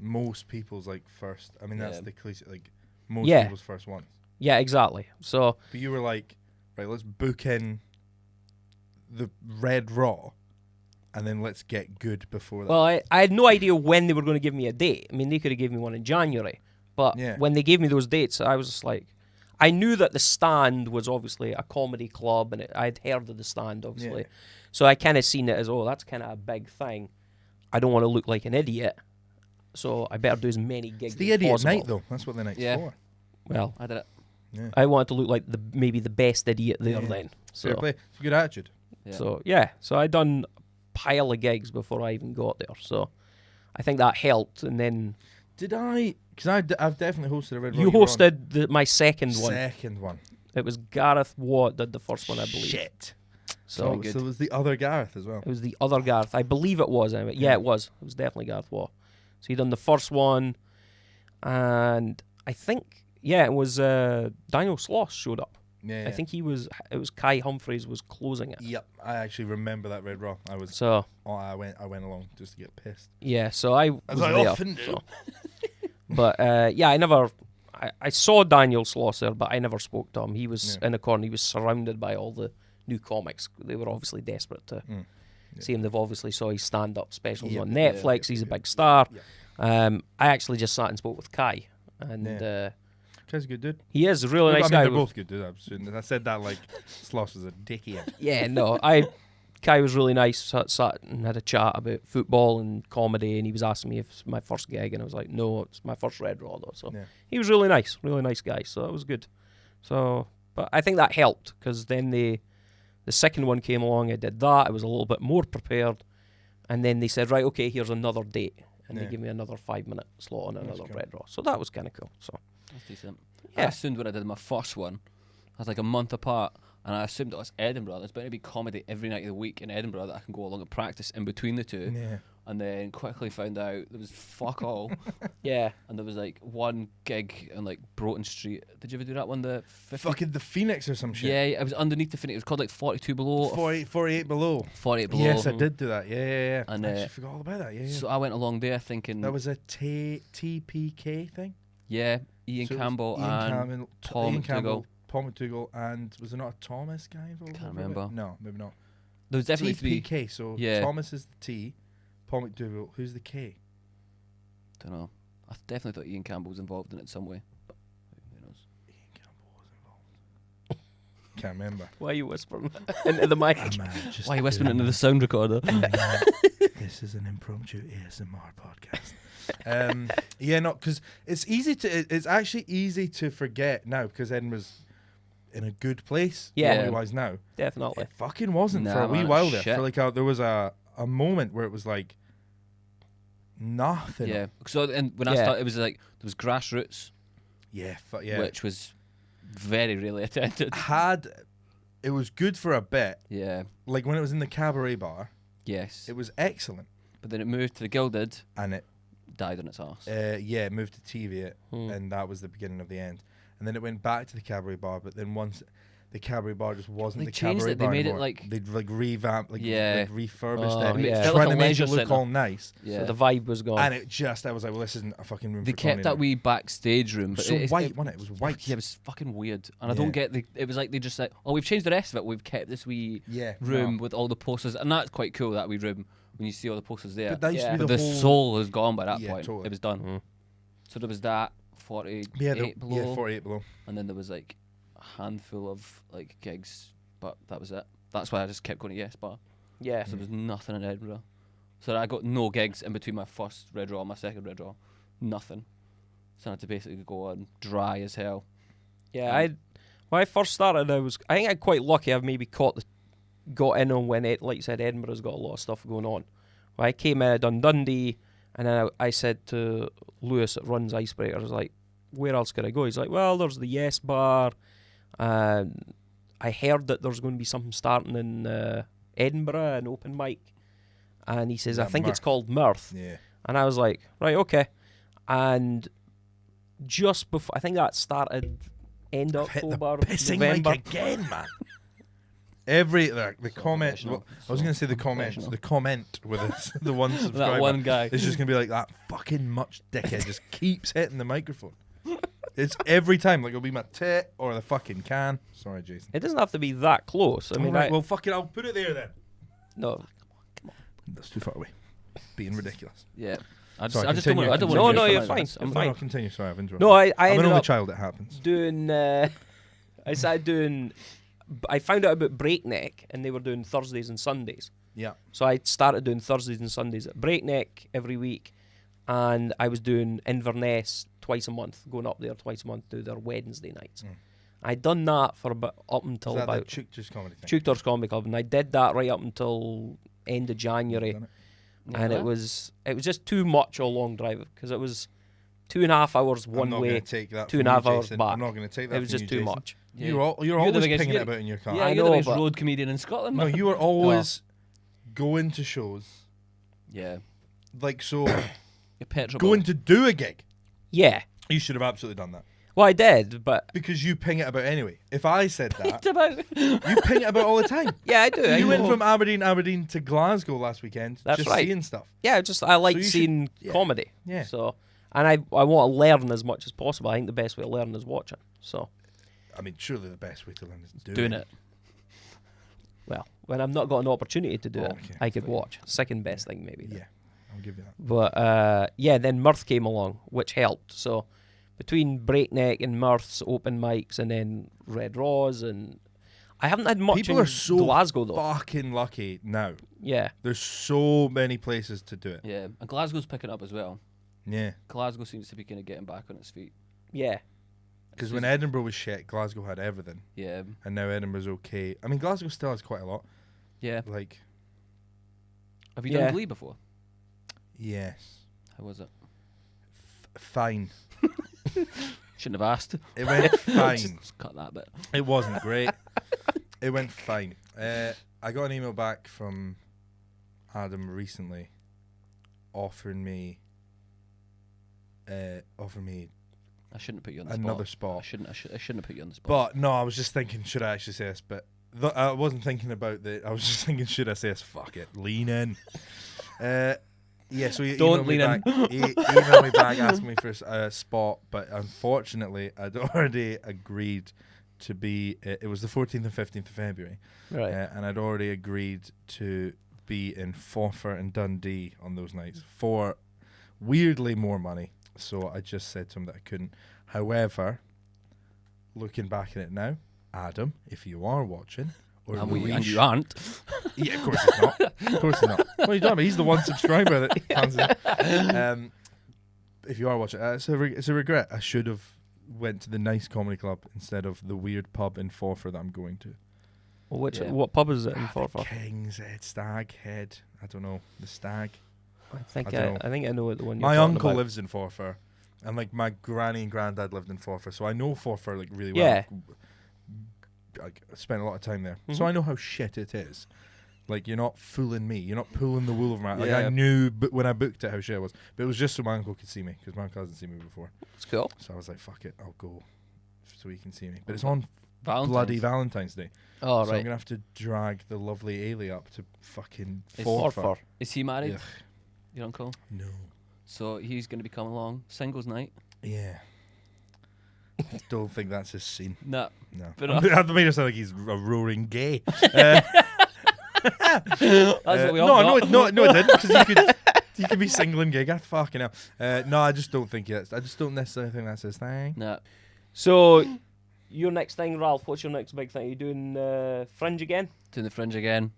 most people's like first. I mean, that's Yeah. the cliche. Like most Yeah. people's first one. Yeah, exactly. So But you were like, right, let's book in the Red Raw, and then let's get good before that. well, I had no idea when they were going to give me a date. I mean, they could have given me one in January, but Yeah. when they gave me those dates, I was just like, I knew that the Stand was obviously a comedy club, and I'd heard of the Stand, obviously. Yeah. So I kind of seen it as, oh, that's kind of a big thing. I don't want to look like an idiot, so I better do as many gigs It's the as idiot possible. night, though. That's what the night's Yeah. for. Well, I did it. Yeah. I wanted to look like maybe the best idiot there Yeah. then. Fair So, play. It's a good attitude. Yeah. so I done a pile of gigs before I even got there. So I think that helped. And then Did I? Because I've definitely hosted a Red Raw. you were on. hosted my second one. Second one. It was Gareth Watt did the first one, I believe. Shit. So good. So it was the other Gareth as well. it was the other Gareth. I believe it was. Anyway. Yeah, it was. It was definitely Gareth Watt. So he done the first one, and I think it was Daniel Sloss showed up. Yeah. I think it was Kai Humphreys was closing it. Yep. I actually remember that Red Raw. So I went along just to get pissed. yeah, so I was As I there. often do. So. But I saw Daniel Sloss there, but I never spoke to him. He was in a corner. He was surrounded by all the new comics. They were obviously desperate to see him. They've obviously saw his stand-up specials on Netflix. He's a big star. I actually just sat and spoke with Kai, and Kai's a good dude. he is a really nice I mean, guy. they're both good dudes. I said that like Sloss was a dickhead. Yeah, no, Kai was really nice. Sat and had a chat about football and comedy, and he was asking me if it's my first gig, and I was like, no, it's my first Red Raw though. So he was really nice guy. So that was good. So, but I think that helped, because then the second one came along. I did that. I was a little bit more prepared, and then they said, right, okay, here's another date, and they gave me another 5-minute slot on another cool. Red Raw. So that was kind of cool. So That's decent. Yeah. I assumed when I did my first one, I was like a month apart, and I assumed it was Edinburgh. There's going to be comedy every night of the week in Edinburgh that I can go along and practice in between the two. Yeah. And then quickly found out there was fuck all. yeah, And there was like one gig on like Broughton Street. Did you ever do that one? The 50? Fucking the Phoenix or some shit. Yeah, it was underneath the Phoenix. It was called like 42 Below. 48 below. 48 Below. Yes, I did do that. Yeah. And, I actually forgot all about that. Yeah. So I went along there thinking, That was a TPK thing. yeah, Ian So it was Campbell Ian and Campbell, Tom Ian Campbell, McDougall. Paul McDougall, and was there not a Thomas guy involved? Can't with it? remember. No, maybe not. There was definitely three. TPK. So Yeah. Thomas is the T, Paul McDougall. Who's the K? Don't know. I definitely thought Ian Campbell was involved in it some way. But who knows? Ian Campbell was involved. Can't remember. why are you whispering into the mic? Why are you whispering into the sound recorder? This is an impromptu ASMR podcast. Yeah, no, because it's actually easy to forget now, because Edinburgh's in a good place. Yeah. Quality-wise now. Definitely. It fucking wasn't Nah, for a wee man, while there. shit. For like there was a moment where it was like nothing. Yeah. So and when I Yeah. started, it was like there was Grassroots, Yeah. Yeah. which was very really attended. It was good for a bit. Yeah. Like when it was in the cabaret bar, Yes. it was excellent. But then it moved to the Gilded, And it died on its arse. it moved to TV it, Hmm. and that was the beginning of the end. And then it went back to the cabaret bar, but then once the cabaret bar just wasn't They the changed cabaret it, they bar made it anymore. like- they'd like revamped, like, Yeah. like refurbished Oh, it, yeah. Felt trying like to a make it leisure look centre. all nice. Yeah. So the vibe was gone. And I was like, well, this isn't a fucking room They for kept comedy that now. wee backstage room, but So it, white, wasn't it? It was white. Yeah, it was fucking weird, and I Yeah. don't get the. It was like they just like, oh, we've changed the rest of it. We've kept this wee Yeah, room no. with all the posters, and that's quite cool. That wee room when you see all the posters there. But that used Yeah. to be But the the whole. soul is gone by that Yeah, point. totally. It was done. Mhm. So there was that 48 below, yeah, 48 below. and then there was like a handful of like gigs, but that was it. That's why I just kept going to Yes Bar. Yeah. So there was nothing in Edinburgh. So I got no gigs in between my first Red Raw and my second Red Raw. Nothing. So I had to basically go on dry as hell. Yeah, when I first started, I think I quite lucky. I've maybe got in on when like you said, Edinburgh's got a lot of stuff going on. When I came in, I done Dundee, and then I said to Lewis that runs Icebreaker, I was like, "Where else could I go?" He's like, "Well, there's the Yes Bar, and I heard that there's going to be something starting in Edinburgh, an open mic." And he says, Yeah, "I think it's Mirth. called Mirth." Yeah. And I was like, right, okay. And just before, I think that started end I've hit the October, pissing November. mic again, man. The comment. professional. I was going to say the comment. Professional. The comment with the one subscriber. That one guy. It's just going to be like, that fucking Much dickhead just keeps hitting the microphone. It's every time. Like, it'll be my tit or the fucking can. Sorry, Jason. It doesn't have to be that close. I mean, Alright, well, fuck it. I'll put it there then. no. That's too far away. Being ridiculous. Yeah. I just, Sorry, I just don't continue. want. I don't No, want. no, you're fine. I'm You're No, fine. no, continue. Sorry, I've interrupted. No, I I'm an ended only up child. It happens. doing, I started doing, I found out about Breakneck, and they were doing Thursdays and Sundays. Yeah. So I started doing Thursdays and Sundays at Breakneck every week, and I was doing Inverness twice a month, going up there twice a month to do their Wednesday nights. I'd done that for up until Is that about the Chukers comedy thing? Chukers Comedy Club, and I did that right up until end of January, Done it? and it was just too much a long drive because it was 2.5 hours I'm one not way. gonna take that 2.5 from you, hours Jason. back. I'm not going to take that. It was from just you, too Jason. much. Yeah. You're the always biggest- pinging you're- it about in your car. Yeah, I you're know, the biggest but- road comedian in Scotland. No, man. you are always going to shows Yeah. like so. Your petrol. Going to do a gig. Yeah, You should have absolutely done that well, I did, but because you ping it about anyway. If I said that, It's about. you ping it about all the time. yeah, I do. I You went know. from Aberdeen to Glasgow last weekend. That's just right. seeing stuff. Yeah, I like you should- seeing yeah. comedy. Yeah. So, and I want to learn as much as possible. I think the best way to learn is watching. So, I mean, surely the best way to learn is Doing it. well, when I've not got an opportunity to do it, Okay. I could watch. Second best thing maybe. then. Yeah, I'll give you that. But yeah, then Mirth came along, which helped. So between Breakneck and Mirth's open mics, and then Red Raws, and I haven't had much People in are so Glasgow though. fucking lucky now. Yeah, There's so many places to do it. Yeah. And Glasgow's picking up as well. Yeah. Glasgow seems to be kind of getting back on its feet. yeah. Because when Edinburgh was shit, Glasgow had everything. Yeah. And now Edinburgh's okay. I mean, Glasgow still has quite a lot. Yeah. Like, Have you Yeah. done Glee before? yes. How was it? Fine. Shouldn't have asked. It went fine. Just cut that bit. It wasn't great. It went fine. I got an email back from Adam recently offering me I shouldn't have put you on the another spot. spot. I shouldn't have put you on the spot. But no, I was just thinking, should I actually say this? But I wasn't thinking about the. I was just thinking, should I say this? Fuck it, lean in. Yeah, so he Don't emailed me lean in. back. He emailed me back asking me for a spot, but unfortunately, I'd already agreed to be. It was the 14th and 15th of February, Right. and I'd already agreed to be in Forfar and Dundee on those nights for weirdly more money. So I just said to him that I couldn't. However, looking back at it now, Adam, if you are watching, or and Louise- you aren't. yeah, of course he's not. Of course he's not. What are you talking about? He's the one subscriber that answers. If you are watching, it's a regret. I should have went to the nice comedy club instead of the weird pub in Forfar that I'm going to. Well, what pub is it in The Forfar? King's Head, Stag Head. I don't know. The Stag. I think I know the one. My you're uncle about. lives in Forfar, and like my granny and granddad lived in Forfar, so I know Forfar like really Yeah. well. I spent a lot of time there, so Mhm. I know how shit it is. Like, you're not fooling me. You're not pulling the wool over my. Like, Yeah. I knew when I booked it how shit it was, but it was just so my uncle could see me because my uncle hasn't seen me before. It's cool. So I was like, "Fuck it, I'll go," so he can see me. But it's on Valentine's. bloody Valentine's Day, Oh, so I'm right. gonna have to drag the lovely Ailey up to fucking It's Forfar. Is he married? Ugh. Your uncle? No. So he's going to be coming along. Singles night? Yeah. Don't think that's his scene. No. No. But I've made it sound like he's a roaring gay. That's what we all got. No, it didn't. Because you could be single and gay. God, fucking hell. No, I just don't think it. I just don't necessarily think that's his thing. No. So, your next thing, Ralph? What's your next big thing? Are you doing Fringe again? Doing the Fringe again.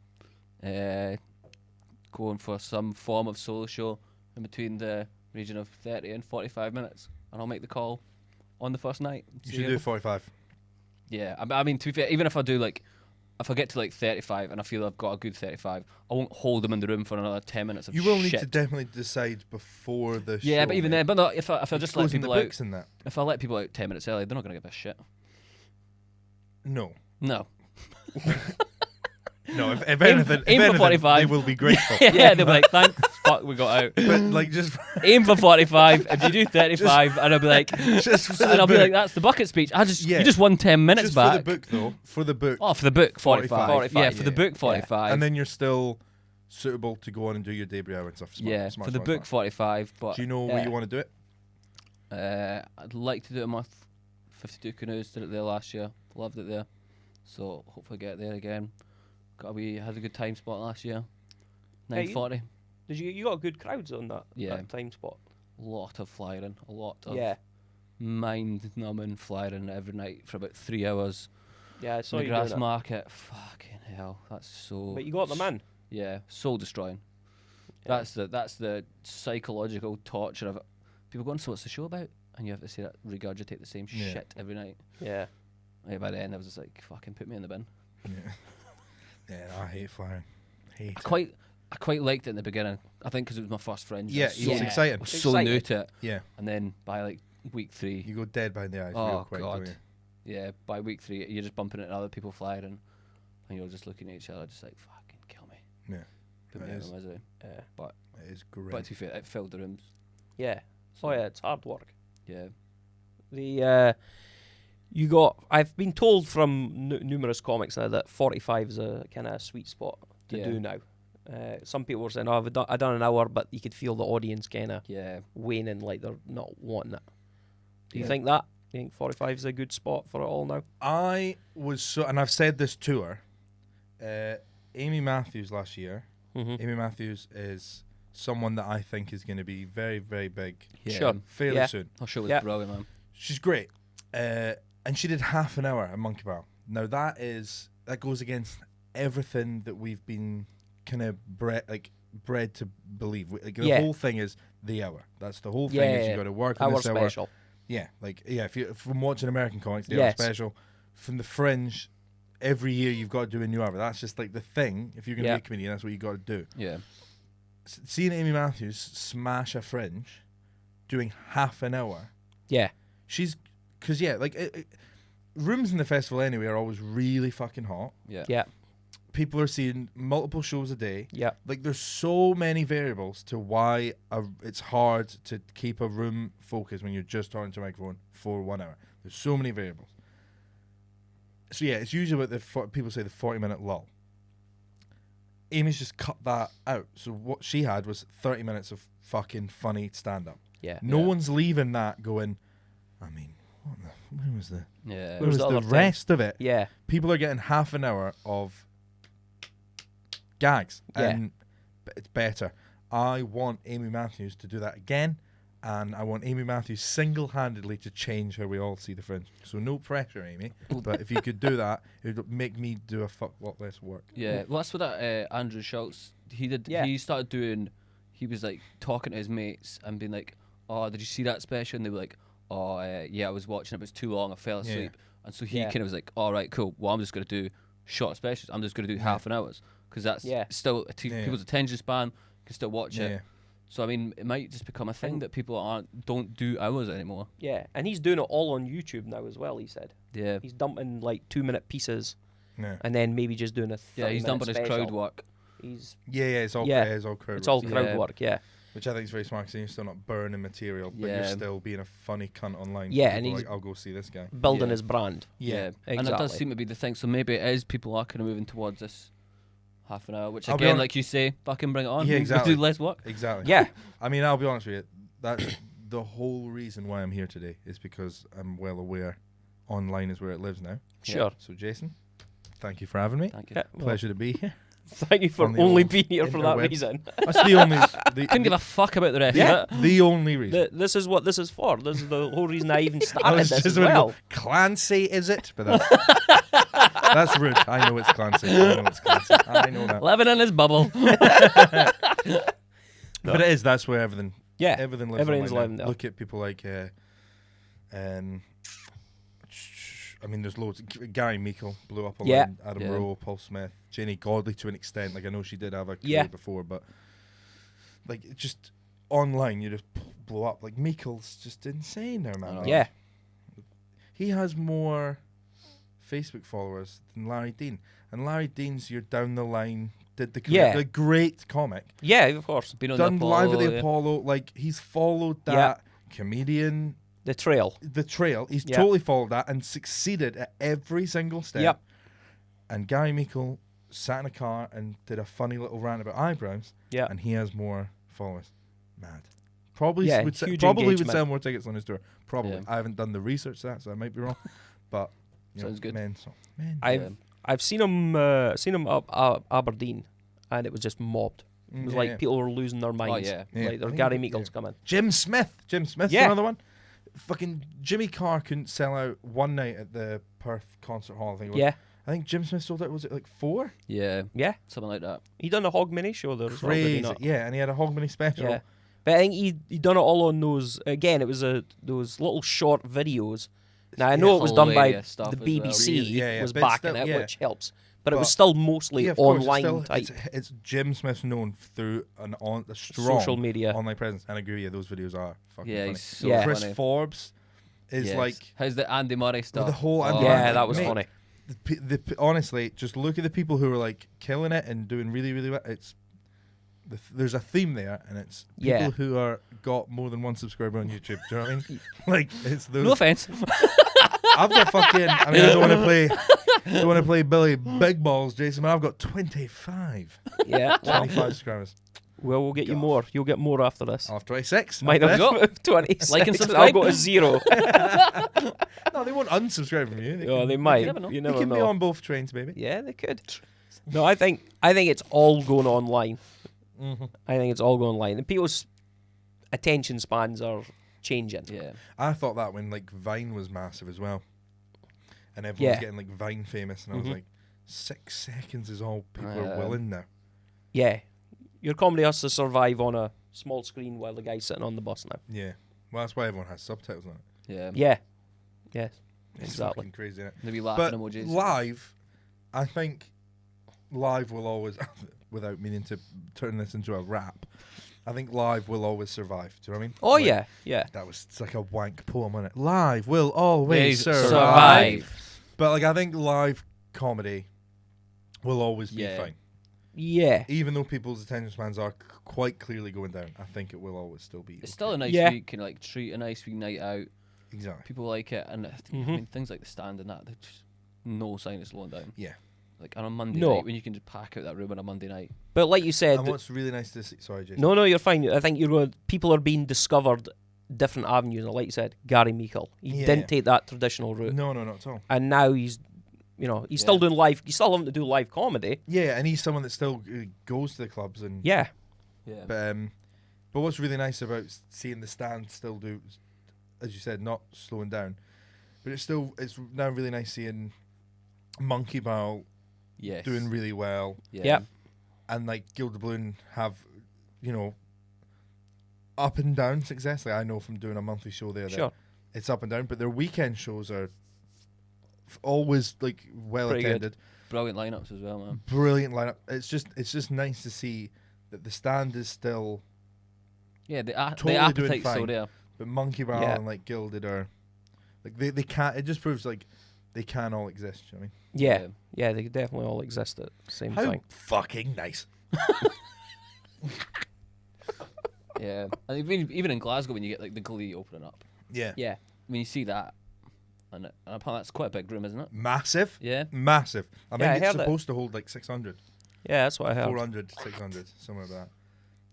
Going for some form of solo show in between the region of 30 and 45 minutes. And I'll make the call on the first night. You should do 45. Yeah, I mean, to be fair, even if I do if I get to 35 and I feel I've got a good 35, I won't hold them in the room for another 10 minutes of You will shit. need to definitely decide before the show. Yeah, but even then, but no, if I It just goes let in people the out, books and that. if I let people out 10 minutes early, they're not going to give a shit. No. No. No, if Aim- anything, aim for 45. they will be grateful. Yeah, they'll be like, thank fuck we got out. But like just Aim for 45. If you do 35, and I'll be like, just for and the I'll be book. like, that's the bucket speech. Yeah. You just won 10 minutes Just back. for the book though. For the book. Oh, for the book, 45. 45. Yeah, for the book, 45. And then you're still suitable to go on and do your debut hour and stuff. Smart, for the book, 45. But Do you know where you want to do it? I'd like to do it in my 52 canoes. Did it there last year. Loved it there. So hopefully get there again. Had a good time spot last year. Hey, you- 9:40. Did you got good crowds on that? Yeah. That time spot. Lot of flying. A lot of Yeah. mind-numbing flying every night for about 3 hours. Yeah, I saw The you doing grass it. market. Fucking hell. That's so. But you got them in. Yeah, soul destroying. Yeah. That's the psychological torture of it. People going, so what's the show about? And you have to say that, regurgitate the same Yeah. shit every night. Yeah. Yeah, by the end, I was just like, fucking put me in the bin. Yeah. Yeah, no, I hate flying. Hate it. I quite liked it in the beginning. I think because it was my first Fringe. Yeah, I was it was so, exciting. I was It's so new exciting. to it. Yeah. And then by like week 3, You go dead behind the eyes real oh quick. don't god, you? yeah, by week 3, you're just bumping into other people flying, and you're just looking at each other, just like fucking kill me. Yeah. Put It me out is. of misery. It is great. But to be fair, it filled the rooms. Yeah. Oh yeah, it's hard work. Yeah. I've been told from numerous comics now that 45 is a kind of sweet spot to Yeah. do now. Some people were saying, "Oh, I've done an hour," but you could feel the audience kind of Yeah. waning, like they're not wanting it. Do you Yeah. think that? Do you think 45 is a good spot for it all now? I was so, and I've said this to her. Amy Matthews last year. Mm-hmm. Amy Matthews is someone that I think is going to be very, very big Yeah. Sure. fairly Yeah. soon. Her show was Yeah. brilliant, man. She's great. And she did half an hour at Monkey Bar. Now that goes against everything that we've been kind of bred to believe. Like, the Yeah. whole thing is the hour. That's the whole thing. Yeah, Is yeah, you got to work on Hour this hour. special. Yeah, if you from watching American comics, the Yes. hour special, from the Fringe, every year you've got to do a new hour. That's just like the thing. If you're going to Yeah. be a comedian, that's what you got to do. Yeah. Seeing Amy Matthews smash a Fringe, doing half an hour. Yeah. Because rooms in the festival anyway are always really fucking hot. Yeah. Yeah. People are seeing multiple shows a day. Yeah. Like, there's so many variables to why it's hard to keep a room focused when you're just talking to a microphone for 1 hour. There's so many variables. So yeah, it's usually what people say the 40-minute lull. Amy's just cut that out. So what she had was 30 minutes of fucking funny stand-up. Yeah. No Yeah. one's leaving that going, I mean, where was the Yeah. where was the the other thing? rest of it? Yeah. People are getting half an hour of gags, Yeah. and it's better. I want Amy Matthews to do that again, and I want Amy Matthews single-handedly to change how we all see the Fringe. So no pressure, Amy, but if you could do that, it would make me do a fuck lot less work. Yeah, well, that's what that Andrew Schultz, he did. Yeah. He started doing, he was like talking to his mates and being like, oh, did you see that special? And they were like, I was watching it, but it's too long, I fell asleep. And so he Yeah. kind of was like, all right, cool, well, I'm just going to do short specials. I'm just going to do half an hour's, because that's still people's attention span, can still watch it. So I mean, it might just become a thing that people don't do hours anymore. Yeah, and he's doing it all on YouTube now as well, he said. Yeah. He's dumping like 2-minute pieces and then maybe just doing a 30-minute he's dumping his crowd special. work. It's all crowd It's all work. crowd work, Which I think is very smart, because you're still not burning material, but you're still being a funny cunt online. Yeah, and he's he's like, I'll go see this guy. building his brand. Yeah, exactly. And it does seem to be the thing. So maybe it is people are kind of moving towards this half an hour, which I'll be again, honest- like you say, fucking bring it on. Yeah, We'll exactly. do less work. Exactly. Yeah. I mean, I'll be honest with you. That's the whole reason why I'm here today, is because I'm well aware online is where it lives now. Sure. So, Jason, thank you for having me. Thank you. Yeah, well, Pleasure to be here. thank you for On the only old being here for that interwebs. reason. That's the only. Couldn't give a fuck about the rest Yeah. of it. The only reason. This is what this is for. This is the whole reason I even I started was this just as about to well. go, Clancy, is it? But that's rude. I know it's Clancy. I know that. Living in his bubble. But it is. That's where everything. Yeah, Everything lives everything's online living now. there. Look at people like. I mean, there's loads. Gary Meikle blew up online. Yeah. Adam Yeah. Rowe, Paul Smith, Jenny Godley to an extent. Like, I know she did have a career before, but like, it just online, you just blow up. Like, Meikle's just insane now, man. Like, Yeah, he has more Facebook followers than Larry Dean, and Larry Dean's your down the line. Did the great comic. yeah, of course. Been on Done the live at the yeah. Apollo. Like, he's followed that comedian. The trail. The trail. He's Yeah. totally followed that and succeeded at every single step. Yep. And Gary Meikle sat in a car and did a funny little rant about eyebrows. Yeah. And he has more followers. Mad. Probably Yeah, would huge probably would engagement. sell more tickets on his tour. Probably. Yeah. I haven't done the research to that, so I might be wrong. But Sounds good. mental. I've seen him up Aberdeen, and it was just mobbed. It was like people were losing their minds. yeah. Yeah. Like, their I think Gary it- Meikle's yeah. coming. Jim Smith's Yeah. another one. Fucking Jimmy Carr couldn't sell out one night at the Perth Concert Hall. I think it was. Yeah, I think Jim Smith sold out. Was it like 4? Yeah, yeah. something like that. He done a Hog Mini show there as well, did he Crazy. not? Yeah, and he had a Hogmanay special. Yeah. But I think he done it all on those. Again, it was those little short videos. Now I know Yeah. it was done by Hilarious stuff the as well. BBC. Yeah, was but backing still- it, yeah. which helps. But it was But- still mostly Yeah, of course, online type it's Jim Smith known through a strong social media. online presence. And I agree with you, those videos are fucking Yeah, funny. he's so Yeah. Chris funny. Forbes is Yes. like How's the Andy Murray stuff? the whole Andy Yeah, Murray- that was mate, funny. honestly, just look at the people who are like killing it and doing really, really well. It's there's a theme there, and it's people Yeah. who are got more than one subscriber on YouTube. Do you know what I mean? Like, it's those. No offense. I've got fucking. I mean, I don't want to play Billy Big Balls, Jason, but I've got 25 Yeah. Well, 25 subscribers. we'll get you God. more. You'll get more after this. I'll have 26. Might after have this. got 20. Like and I'll subscribe. go to 0. No, they won't unsubscribe from you. Oh, they might. never know. You They never can be know. on both trains, baby. Yeah, they could. No, I think it's all going online. Mm-hmm. I think it's all going online, and people's attention spans are changing. Yeah. I thought that when like Vine was massive as well, and everyone's Yeah. getting like Vine famous, and I was Mhm. like, 6 seconds is all people are Yeah. willing now. Yeah, your comedy has to survive on a small screen while the guy's sitting on the bus now. Yeah, well, that's why everyone has subtitles on it. Yeah. Yeah, yes, It's exactly. fucking crazy, innit? Maybe But laughing emojis. live, I think live will always, without meaning to turn this into a rap, I think live will always survive. Do you know what I mean? Oh Like, yeah, yeah. That was it's like a wank poem, wasn't it? Live will always Survive. survive. But like, I think live comedy will always be Yeah. fine. Yeah, Even though people's attention spans are quite clearly going down, I think it will always still be. It's still a nice Yeah. week, and like treat a nice week night out. Exactly. People like it, and I Mhm. mean things like the stand and that. There's just no sign of slowing down. Yeah. Like on a Monday No. night when you can just pack out that room on a Monday night. but like you said, And what's really nice to see. Sorry, Jason. no, you're fine. I think you're going. People are being discovered different avenues, and like you said, Gary Meikle, he Yeah. didn't take that traditional route, No, not at all. and now he's still doing live. He's still having to do live comedy. Yeah, and he's someone that still goes to the clubs and. Yeah, Yeah. But what's really nice about seeing the stand still do, as you said, not slowing down, but it's now really nice seeing Monkey Barrel Yes. doing really well, Yeah. Yep. and like Gilda Balloon have, up and down success. Like, I know from doing a monthly show there that sure. it's up and down. But their weekend shows are always like well Pretty good. attended. Brilliant lineups as well, man. Brilliant lineup. It's just nice to see that the stand is still. Yeah, the Totally doing appetite's fine. so there. But Monkey Barrel Yeah. and like Gilded are like they can't. It just proves like they can all exist. You know what Yeah, yeah, they definitely all exist at the same I mean? How time. fucking nice. Yeah, and even in Glasgow when you get like the Glee opening up, Yeah. Yeah, when you see that, and apparently that's quite a big room, isn't it? Massive. Yeah. Massive. I Yeah, I think it's heard it. supposed to hold like 600, yeah, that's what I heard. 400, 600, somewhere like that.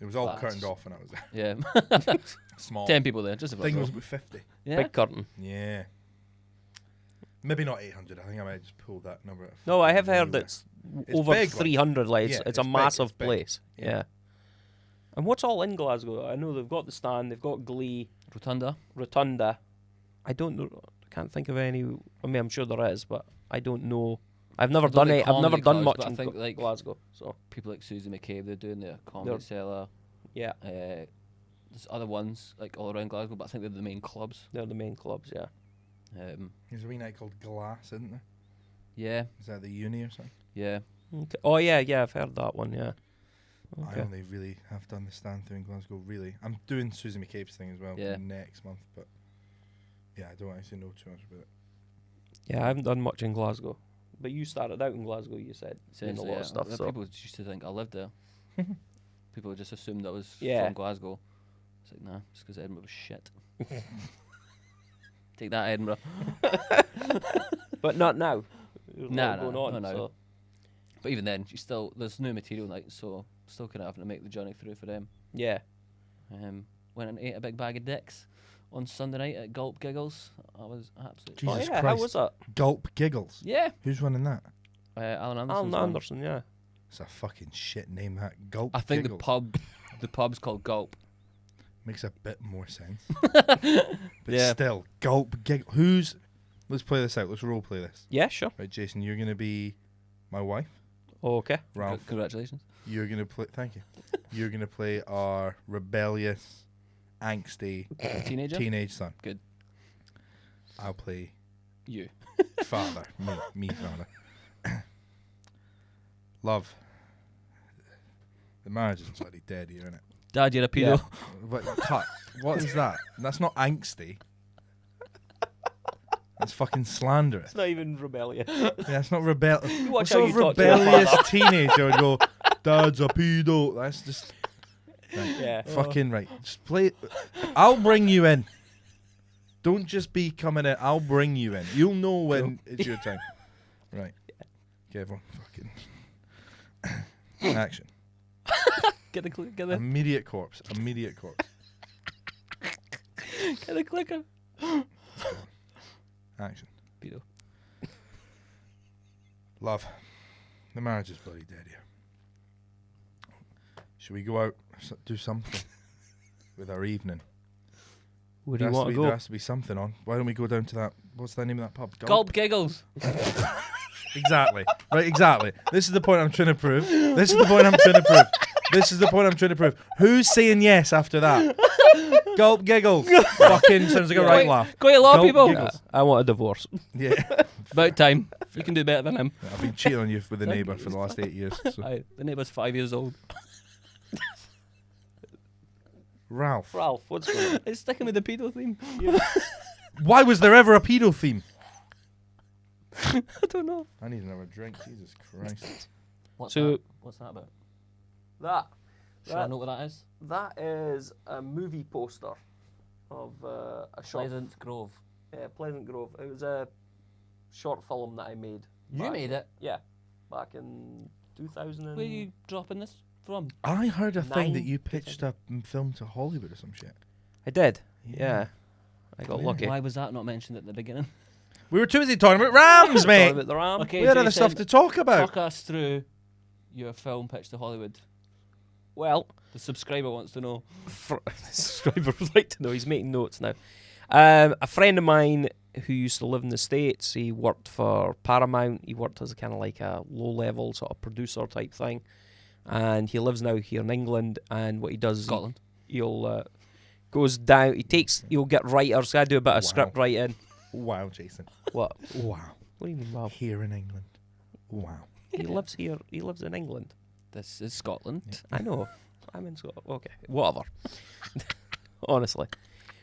It was all That's- curtained off when I was there. Yeah. Small. 10 people there, just I about. think it was about 50. Yeah. Big curtain. Yeah. Maybe not 800. I think I might just pull that number. Out of No, I have fucking heard nowhere. it's It's over big, like- 300. Like, Yeah, it's it's a big, massive it's big. place. Yeah. Yeah. And what's all in Glasgow? I know they've got the stand, they've got Glee, Rotunda. Rotunda. I don't know. I can't think of any. I mean, I'm sure there is, but I don't know. I've never I don't done think it. I've never comedy done clubs, much but I in think, like, Glasgow. So People like Susie McCabe, they're doing their comedy They're- cellar. yeah, There's other ones like all around Glasgow, but I think they're the main clubs. they're the main clubs. Yeah. There's a wee night called Glass, isn't there? Yeah, Is that the uni or something? yeah. Okay. Oh yeah, yeah. I've heard that one. Yeah. I Okay. only really have done the stand through in Glasgow, really. I'm doing Susie McCabe's thing as well Yeah. next month, but yeah, I don't actually know too much about it. Yeah, I haven't done much in Glasgow. But you started out in Glasgow, you said. Doing a Essentially, lot yeah. of stuff. So People used to think I lived there. People just assumed I was Yeah. from Glasgow. It's like, nah, just because Edinburgh was shit. Take that, Edinburgh. but not now. There's a Nah, lot going nah, on. not now. So. But even then, there's new material night, so still kind of having to make the journey through for them. Yeah. Went and ate a big bag of dicks on Sunday night at Gulp Giggles. I was absolutely Jesus oh yeah. How Christ. was that? Gulp Giggles. yeah. Who's running that? Alan Anderson. Alan Anderson. Yeah. It's a fucking shit name, that. Gulp I think Giggles. the pub's called Gulp. Makes a bit more sense. But Yeah. still, Gulp Giggles. Let's play this out. Let's role play this. Yeah. Sure. Right, Jason, you're going to be my wife. Okay. Ralph, Congratulations. you're going to play... Thank you. You're going to play our rebellious, angsty Teenager. teenage son. Good. I'll play You. father. Me father. Love. The marriage is bloody dead here, isn't it? Dad, you're a pedo. But cut. What is that? That's not angsty. That's fucking slanderous. It's not even rebellious. Yeah, it's not rebellious. You What watch how sort you of talk to your rebellious father. teenager would go, Dad's a pedo? That's just Yeah. fucking right. Just play. I'll bring you in. Don't just be coming in. I'll bring you in. You'll know when it's your time. Right. Okay, everyone. Fucking action. Get the Immediate corpse. Immediate corpse. get the clicker. Action. Pedo. Love. The marriage is bloody dead here. Should we go out, do something with our evening? Where do you want to There go? has to be something on. Why don't we go down to that? What's the name of that pub? Gulp Giggles. Exactly. Right, exactly. This is the point I'm trying to prove. This is the point I'm trying to prove. This is the point I'm trying to prove. Who's saying yes after that? Gulp Giggles. Fucking sounds like a right laugh. Quite a lot of Gulp people. Giggles. I want a divorce. Yeah. About time. You can do better than him. I've been cheating on you with the neighbour for the last 8 years. So. Aye, the neighbour's 5 years old. Ralph. Ralph, what's going on? It's sticking with the pedo theme. Why was there ever a pedo theme? I don't know. I need another drink. Jesus Christ. What's So- that? What's that about? That. Should I know what that is? That is a movie poster of a short. Pleasant Grove. Pleasant Grove. It was a short film that I made. You back- made it. Yeah, back in 2000. Where are you dropping this from? I heard a thing that 9 you pitched a film to Hollywood or some shit. I did. Yeah, I got lucky. Why was that not mentioned at the beginning? We were too busy talking about Rams, Sorry mate. about the Ram. Okay, We had other Jason, stuff to talk about. talk us through your film pitch to Hollywood. Well, The subscriber wants to know. the subscriber would like to know. He's making notes now. A friend of mine who used to live in the States, he worked for Paramount. He worked as kind of like a low-level sort of producer type thing. And he lives now here in England. And what he does is Scotland. he'll goes down. You'll get writers. I do a bit of script writing. Wow, Jason. What? Wow. What do you mean, wow? Here in England. Wow. He lives here. He lives in England. This is Scotland. I know. I'm in Scotland. Okay, whatever. Honestly.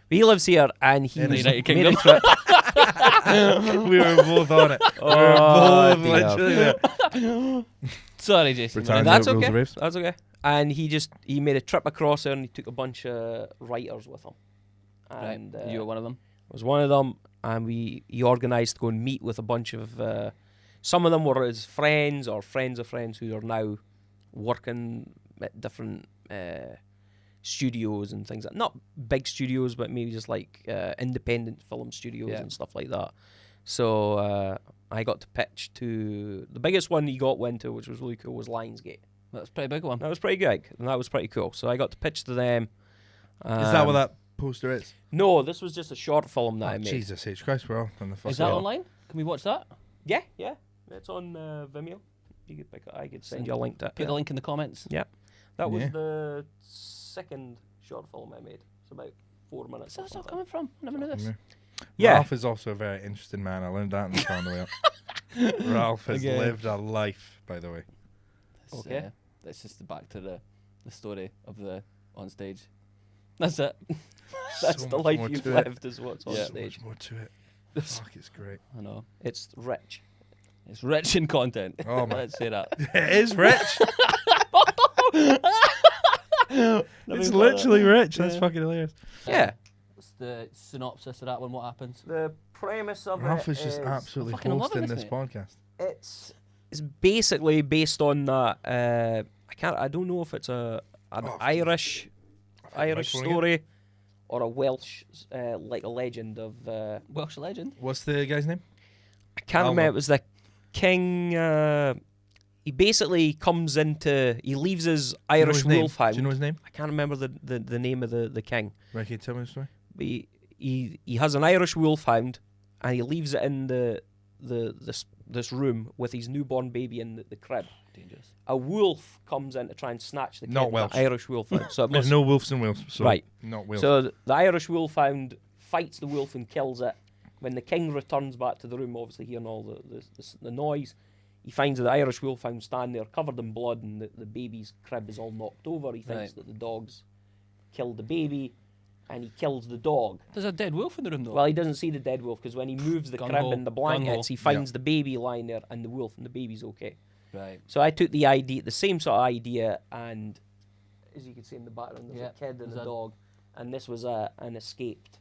He lives here and he In the United made a Kingdom. trip. We were both on it. We were both literally there. Sorry, Jason. Pretend That's Rules okay. of Raves. That's okay. And he made a trip across there and he took a bunch of writers with him. Right. And You were one of them. I was one of them, and he organised to go and meet with a bunch of some of them were his friends or friends of friends who are now working at different studios and things like not big studios, but maybe just like independent film studios and stuff like that. So I got to pitch to the biggest one he got went to, which was really cool, was Lionsgate. That's a pretty big one. That was pretty big, and that was pretty cool. So I got to pitch to them. Is that what that poster is? No, this was just a short film that I made. Jesus H. Christ, we're all on the first Is that one. online? Can we watch that? Yeah, it's on Vimeo. You could pick it. I could send you a link to it. Put the link in the comments. Yeah, that was Yeah. the second short film I made. It's about 4 minutes. So that's all coming from. I never knew this. Yeah. Ralph is also a very interesting man. I learned that in the car on the way up. Ralph has Again. lived a life, by the way. Okay. That's just back to the story of the on stage. That's it. That's So the much life more you've to it. lived, is what's on So stage. much more to it. Fuck, it's great. I know. It's rich. It's rich in content. Oh my. Let's say that. It is rich. It's literally rich. That's fucking hilarious. Yeah. What's the synopsis of that one? What happens? The premise of Ralph it is just absolutely fucking loving hosting this, this mate. podcast. It's basically based on that. I don't know if it's an Irish story or a Welsh like a legend of. Welsh legend. What's the guy's name? I can't Alma. remember. It was the king. He basically comes into. He leaves his Do you know Irish his name? wolfhound. Do you know his name? I can't remember the name of the king. Right, can you tell me the story? But he has an Irish wolfhound, and he leaves it in this room with his newborn baby in the crib. Dangerous. A wolf comes in to try and snatch the kid. Not the Welsh. Irish wolfhound. So it There's must, no wolves in Wales. So Right. Not Wales. So the Irish wolfhound fights the wolf and kills it. When the king returns back to the room, obviously hearing all the noise, he finds the Irish wolfhound standing there covered in blood, and the baby's crib is all knocked over. He thinks that the dog's killed the baby, and he kills the dog. There's a dead wolf in the room though. Well, he doesn't see the dead wolf because when he moves the crib and the blankets, he finds the baby lying there and the wolf, and the baby's okay. Right. So I took the same sort of idea, and as you can see in the background, there's a kid and a dog, and this was an escaped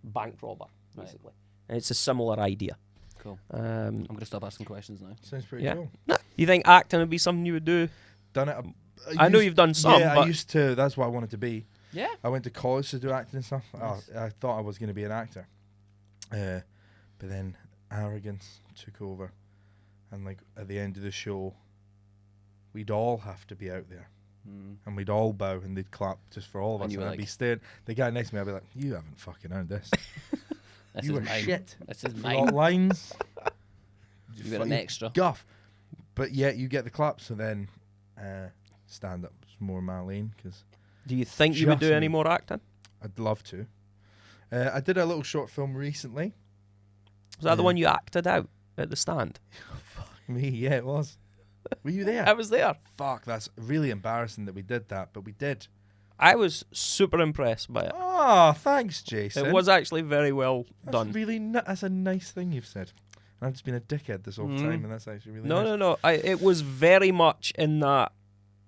bank robber, basically. And it's a similar idea. Cool. I'm going to stop asking questions now. Sounds pretty Yeah. cool. You think acting would be something you would do? Done it. I know you've done some, Yeah, but I used to. That's what I wanted to be. Yeah. I went to college to do acting and stuff. Nice. I thought I was going to be an actor. But then arrogance took over. And like at the end of the show, we'd all have to be out there. And we'd all bow and they'd clap just for all of us. And I'd be staring. The guy next to me, I'd be like, you haven't fucking earned this. You were shit. This is You mine. got lines. You got an extra. Guff. But yet you get the clap. So then stand-up's more my lane because do you think you would do Just any me. more acting? I'd love to. I did a little short film recently. Was that the one you acted out at the stand? Me, yeah, it was. Were you there? I was there. Fuck, that's really embarrassing that we did that, but we did. I was super impressed by it. Oh, thanks, Jason. It was actually very well that's done. Really, that's a nice thing you've said. And I've just been a dickhead this whole time, and that's actually really nice. No. It was very much in that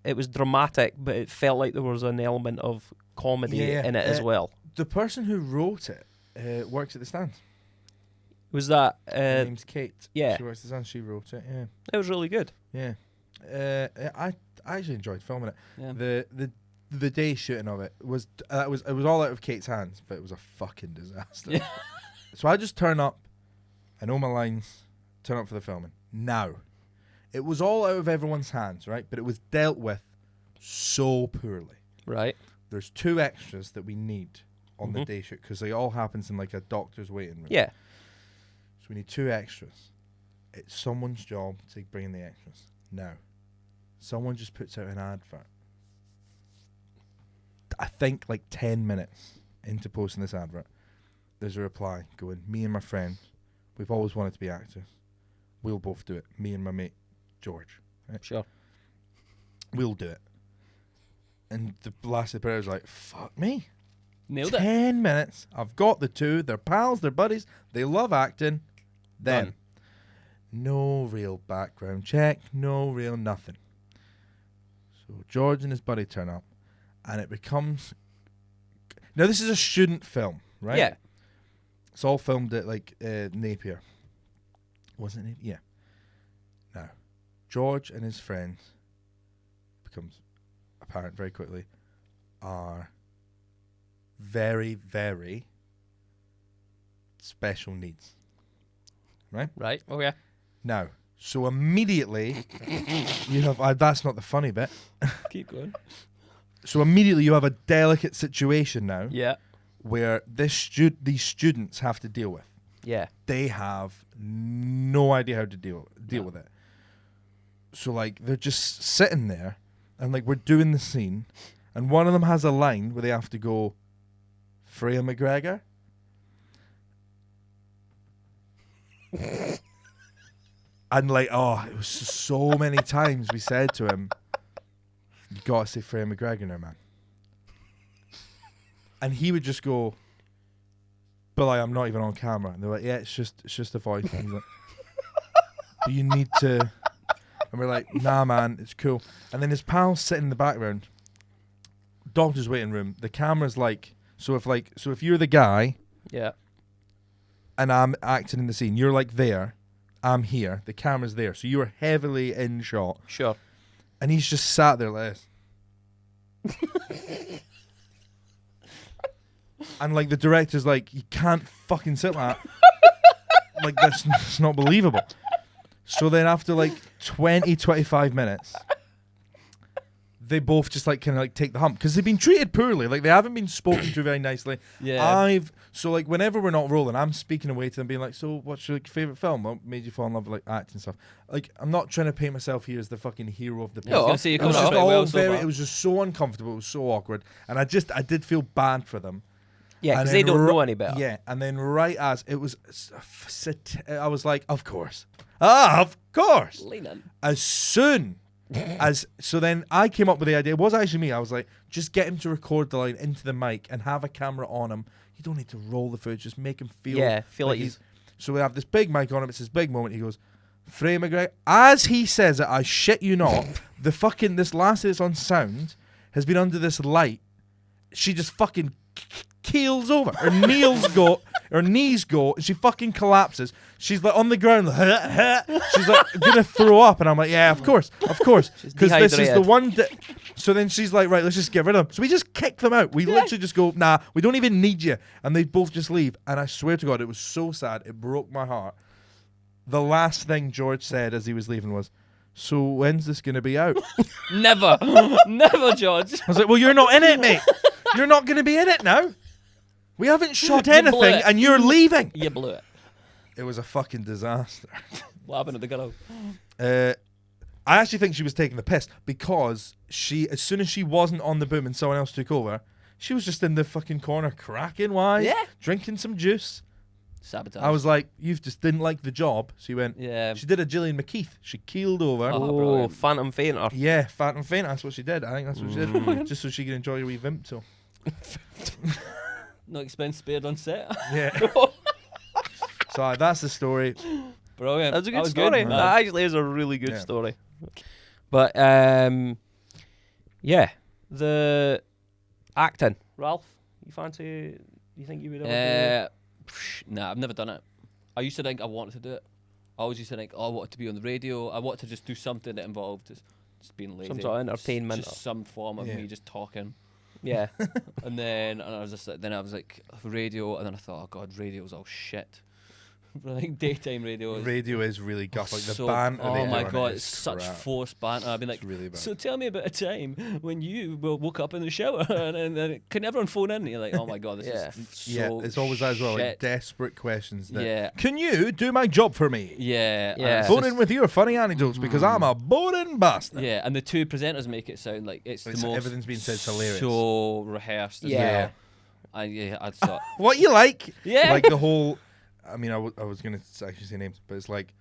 it was dramatic, but it felt like there was an element of comedy in it as well. The person who wrote it works at the stand. Was that? Her name's Kate. yeah. She works at the stand. She wrote it. Yeah. It was really good. Yeah. I actually enjoyed filming it. Yeah. The day shooting of it was it was all out of Kate's hands, but it was a fucking disaster. Yeah. So I just turn up, I know my lines, turn up for the filming. Now, it was all out of everyone's hands, right? But it was dealt with so poorly. Right. There's 2 extras that we need on the day shoot because it all happens in like a doctor's waiting room. Yeah. So we need 2 extras. It's someone's job to bring in the extras. Now, someone just puts out an advert. I think like 10 minutes into posting this advert, there's a reply going, me and my friend, we've always wanted to be actors. We'll both do it. Me and my mate, George. Right? Sure. We'll do it. And the last of the prayer was like, fuck me. Nailed it. 10 minutes. I've got the two. They're pals. They're buddies. They love acting. Then, Done. no real background check. No real nothing. So George and his buddy turn up. And it becomes... Now, this is a student film, right? Yeah. It's all filmed at, like, Napier. Wasn't it? Yeah. Now, George and his friends, becomes apparent very quickly, are very, very special needs. Right? Right. Okay. Now, so immediately, you have... that's not the funny bit. Keep going. So immediately you have a delicate situation now Yeah. where these students have to deal with. Yeah. They have no idea how to deal with it. So like they're just sitting there, and like we're doing the scene, and one of them has a line where they have to go, Freya McGregor. And like, oh, it was so many times we said to him, you gotta say Freya McGregor now, man. And he would just go, but like, I'm not even on camera. And they're like, yeah, it's just a voice. And he's like, but you need to. And we're like, nah, man, it's cool. And then his pals sit in the background. Doctor's waiting room. The camera's like, so if you're the guy, Yeah. and I'm acting in the scene, you're like there, I'm here, the camera's there, so you're heavily in shot. Sure. And he's just sat there like this. And like the director's like, you can't fucking sit like that. Like that's not believable. So then after like 25 minutes, they both just like kind of like take the hump because they've been treated poorly. Like they haven't been spoken to very nicely. Yeah. So like whenever we're not rolling, I'm speaking away to them, being like, "So what's your favorite film? What made you fall in love with like acting and stuff?" Like I'm not trying to paint myself here as the fucking hero of the Yeah, I was play. gonna say, you're It was coming just off it well all so very. far. It was just so uncomfortable. It was so awkward, and I did feel bad for them. Yeah, And because they then don't know any better. Yeah, and then right as it was, I was like, "Of course, of course." Lean in. As soon as so then I came up with the idea. It was actually me. I was like, just get him to record the line into the mic and have a camera on him. You don't need to roll the footage. Just make him feel like he's... So we have this big mic on him. It's this big moment. He goes, Freya McGregor. As he says it, I shit you not, this lassie that's on sound has been under this light. She just fucking keels over. Her knees go, and she fucking collapses. She's like on the ground, like, she's like gonna throw up, and I'm like, yeah, of course, because this is the one. So then she's like, right, let's just get rid of them. So we just kick them out. We literally just go, nah, we don't even need you, and they both just leave. And I swear to God, it was so sad. It broke my heart. The last thing George said as he was leaving was, "So when's this gonna be out?" Never. Never, George. I was like, well, you're not in it, mate. You're not gonna be in it now. We haven't shot You blew anything, it. and you're leaving. You blew it. It was a fucking disaster. What happened at the girl? I actually think she was taking the piss because as soon as she wasn't on the boom and someone else took over, she was just in the fucking corner cracking wise, drinking some juice. Sabotage. I was like, you just didn't like the job. So you went, Yeah. she did a Gillian McKeith. She keeled over. Oh, Oh, brilliant. Phantom Fainter. Yeah, Phantom Faint. That's what she did. I think that's what she did. Just so she could enjoy her wee vimp. So. No expense spared on set. Yeah. So that's the story. Brilliant. That's a good was story. man. That actually is a really good Yeah. story. But yeah, the acting. Ralph, you fancy? You think you would ever Nah, I've never done it. I used to think I wanted to do it. I always used to think, oh, I wanted to be on the radio. I wanted to just do something that involved just being lazy. some sort of entertainment? Just some form of me just talking. Yeah. And I was just like, radio, and then I thought, oh god, radio's all shit. like daytime radio. Radio is really guff. Like the so, banter. oh they do my on god, it it's is such crap. forced banter. I've been like, It's really bad. so tell me about a time when you woke up in the shower and then can everyone phone in? And you're like, oh my god, this is so Yeah, it's always that as well. Like shit. desperate questions. That, Yeah. Can you do my job for me? Yeah, and Yeah. it's Phone just- in with your funny anecdotes because I'm a boring bastard. Yeah, and the two presenters make it sound like it's the most. Everything's been said hilarious. So rehearsed. As Yeah. well. I thought. What you like? Yeah. Like the whole. I mean, I was gonna actually say names, but it's like.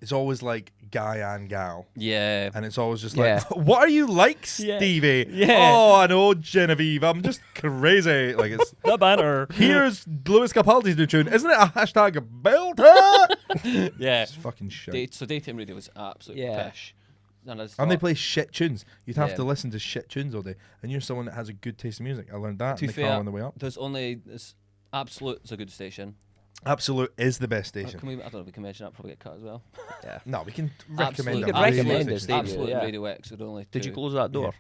It's always like guy and gal, Yeah. and it's always just Yeah. like, "What are you like, Yeah. Stevie?" Yeah. Oh, I know, Genevieve. I'm just crazy. Like it's. The banner. Here's Lewis Capaldi's new tune. Isn't it a hashtag belter? Yeah. It's fucking shit. So daytime radio was absolute Yeah. pish. And, I just And they thought, play shit tunes. You'd have Yeah. to listen to shit tunes all day. And you're someone that has a good taste in music. I learned that To in the be fair, car on the way up. there's Absolute's a good station. Absolute is the best station. I don't know if we can mention that, probably get cut as well. No, we can recommend Absolute, a could radio recommend station. it, Stevie. Absolute yeah. and Radio X are the only two. Did you close that door?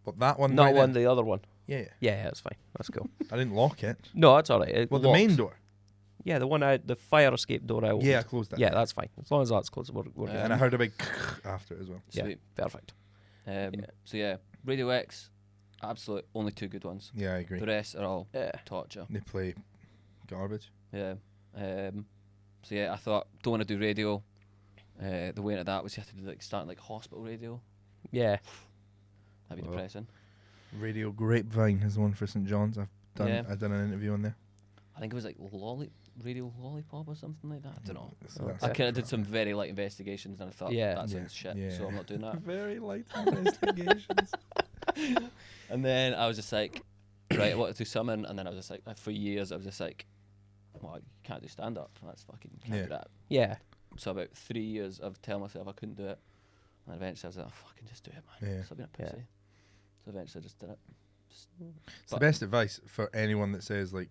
But that one, Not right one, there- the other one. Yeah, Yeah, that's fine. That's cool. I didn't lock it. No, that's all right. It Well, the locks. main door. Yeah, the one the fire escape door I opened. Yeah, I closed that. Yeah, that's fine. As long as that's closed, we're good. And I heard a big after it as well. Yeah, Sweet. perfect. So yeah, Radio X, Absolute, only two good ones. Yeah, I agree. The rest are all Yeah. torture. They play garbage. Yeah. So yeah, I thought don't want to do radio. The way into that was you have to do like start like hospital radio. Yeah. That'd be Well, depressing. Radio Grapevine is the one for St John's. I've done an interview on there. I think it was like Radio Lollipop or something like that. I don't know. That's I kind of did some very light investigations and I thought Yeah. that Yeah. sounds shit, Yeah. so I'm not doing that. Very light investigations. And then I was just like, right, I wanted to do something, and then I was just like, for years I was just like, well, you can't do stand up. That's fucking can't do that. Yeah. So about 3 years of telling myself I couldn't do it, and eventually I was like, oh, fucking just do it, man. Yeah. Stop being a Yeah. pussy. So eventually I just did it. It's the best advice for anyone that says like,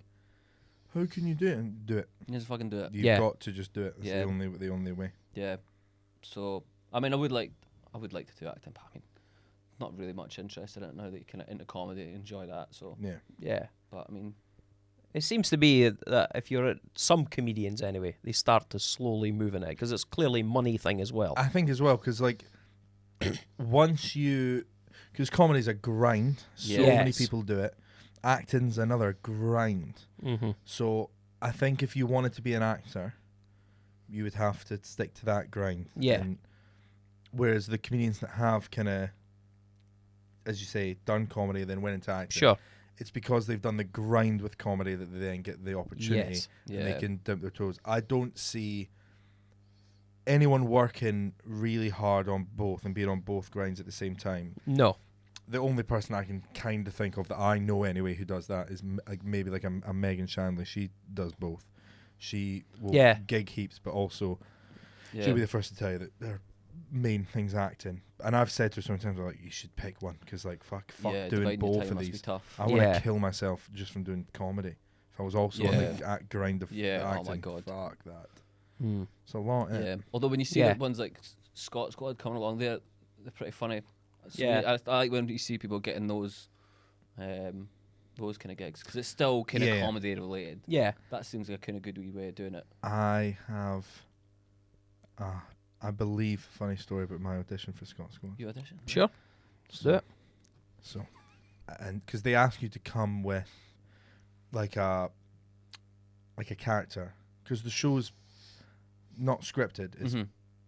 "How can you do it?" And do it. You just fucking do it. You've Yeah. got to just do it. It's Yeah. the only way. Yeah. So I mean, I would like to do acting, but I mean, not really much interested in it now that you're kind of into comedy, enjoy that. So, Yeah. Yeah. but I mean, It seems to be that if you're at some comedians anyway, they start to slowly move in it because it's clearly money thing as well. I think as well because like because comedy's a grind. So many Yes. people do it. Acting's another grind. Mm-hmm. So I think if you wanted to be an actor, you would have to stick to that grind. Yeah. And whereas the comedians that have kind of, as you say, done comedy then went into acting, Sure. it's because they've done the grind with comedy that they then get the opportunity Yes. and they Yeah. can dip their toes. I don't see anyone working really hard on both and being on both grinds at the same time. No. The only person I can kind of think of that I know anyway who does that is maybe like a Megan Shanley. She does both. She will Yeah. gig heaps, but also yeah. she'll be the first to tell you that her main thing's acting. And I've said to her sometimes, like, you should pick one because, like, fuck yeah, doing dividing your both time of must be these. tough. I want to Yeah. kill myself just from doing comedy. If I was also on Yeah. the grind of Yeah, oh acting, my God. fuck that. Mm. It's a lot. Yeah. Although when you see Yeah. the ones like Scott Squad coming along, they're pretty funny. So Yeah. I like when you see people getting those kind of gigs because it's still kind of Yeah. comedy related. Yeah. That seems like a kind of good wee way of doing it. I have, I believe, funny story about my audition for Scott Squad. You audition? Sure. Let's do it. So, and because they ask you to come with like a character, because the show's not scripted. Mhm.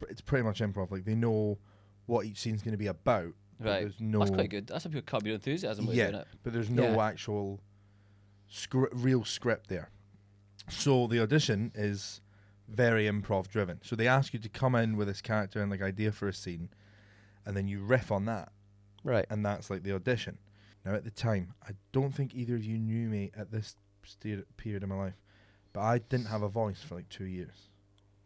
It's pretty much improv. Like they know what each scene's going to be about. but Right. There's no. That's quite good. That's a pure curb your enthusiasm way Yeah. of doing it. But there's no Yeah. actual real script there. So the audition is very improv driven. So they ask you to come in with this character and like idea for a scene, and then you riff on that, Right. and that's like the audition. Now at the time, I don't think either of you knew me at this period of my life, but I didn't have a voice for like 2 years.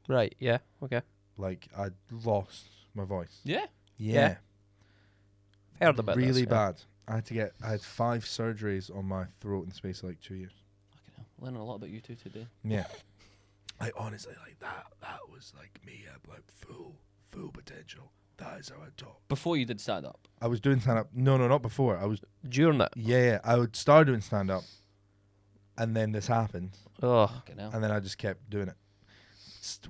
Right. Yeah. Okay. Like I'd lost my voice. Yeah. Yeah. Heard about this. really yeah. bad. I had 5 surgeries on my throat in the space of like 2 years. Fucking hell. Learning a lot about you two today. Yeah. I honestly like that was like me at like full potential. That is how I talk. Before you did stand up. I was doing stand up. No, not before. I was During it. I would start doing stand up And then this happened, Oh, Fucking hell. and then I just kept doing it.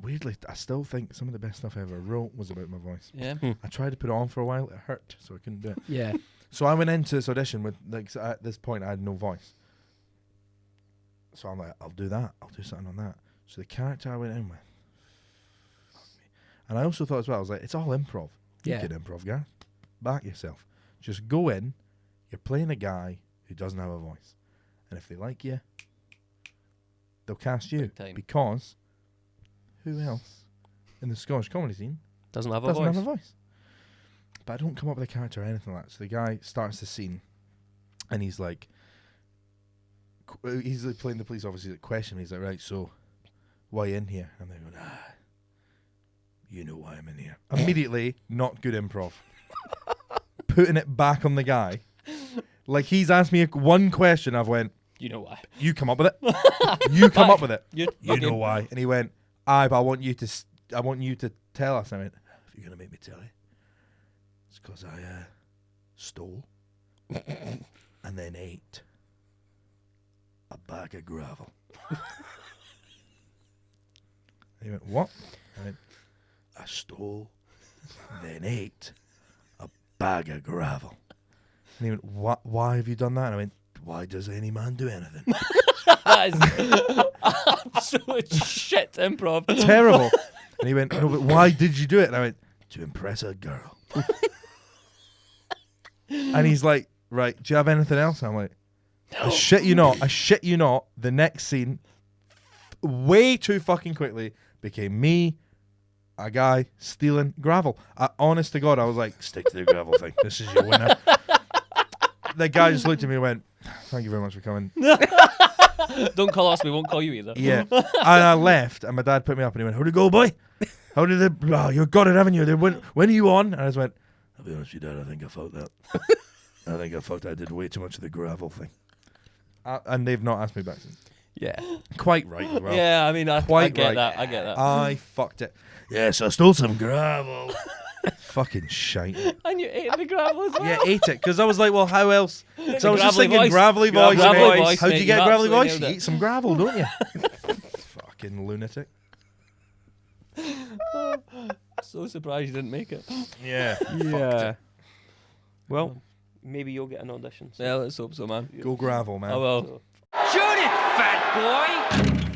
Weirdly, I still think some of the best stuff I ever wrote was about my voice. Yeah. I tried to put it on for a while, it hurt, so I couldn't do it. yeah. So I went into this audition with, like, so at this point I had no voice. So I'm like, I'll do that. I'll do something on that. So the character I went in with, fuck me. And I also thought as well, I was like, it's all improv. You Yeah. can improv, Gareth. Back yourself. Just go in. You're playing a guy who doesn't have a voice. And if they like you, they'll cast you. Big time. Because who else in the Scottish comedy scene Doesn't have a doesn't voice. have a voice? But I don't come up with a character or anything like that. So the guy starts the scene, and he's like, he's like playing the police officer. He's like, question me. He's like, right, so why in here? And they're going, you know why I'm in here. Immediately, not good improv. Putting it back on the guy. Like, he's asked me one question. I've went, You know why? you come up with it. You come up with it. You You know why. And he went, but I want you to tell us. I went, if you're going to make me tell you, it's because I stole and then ate a bag of gravel. And he went, what? I went, I stole and then ate a bag of gravel. And he went, why have you done that? And I went, why does any man do anything? That is absolute shit improv. Terrible. And he went, no, but why did you do it? And I went, to impress a girl. And he's like, right, do you have anything else? And I'm like, I shit you not. The next scene, way too fucking quickly, became me, a guy, stealing gravel. Honest to God, I was like, stick to the gravel thing. This is your winner. The guy just looked at me and went, thank you very much for coming. Don't call us, we won't call you either. Yeah. And I left, and my dad put me up, and he went, how'd it go, boy? How did it? Oh, you got it, haven't you? When are you on? And I just went, I'll be honest with you, Dad, I think I fucked that. I did way too much of the gravel thing. And they've not asked me back since. Yeah. Quite right as well. Yeah, I mean, I Quite get right. that. I get that. I fucked it. Yes, I stole some gravel. Fucking shite. And you ate the gravel as well. Yeah, ate it. Because I was like, well, how else? Because I was just gravelly thinking voice. gravelly voice. Gravelly mate. voice, How'd mate, you you get a gravelly absolutely voice? You nailed it. eat some gravel, don't you? Fucking lunatic. So surprised you didn't make it. Yeah. Yeah. Well, maybe you'll get an audition. Yeah, let's hope so, man. Go gravel, man. I will. Shoot it, fat boy!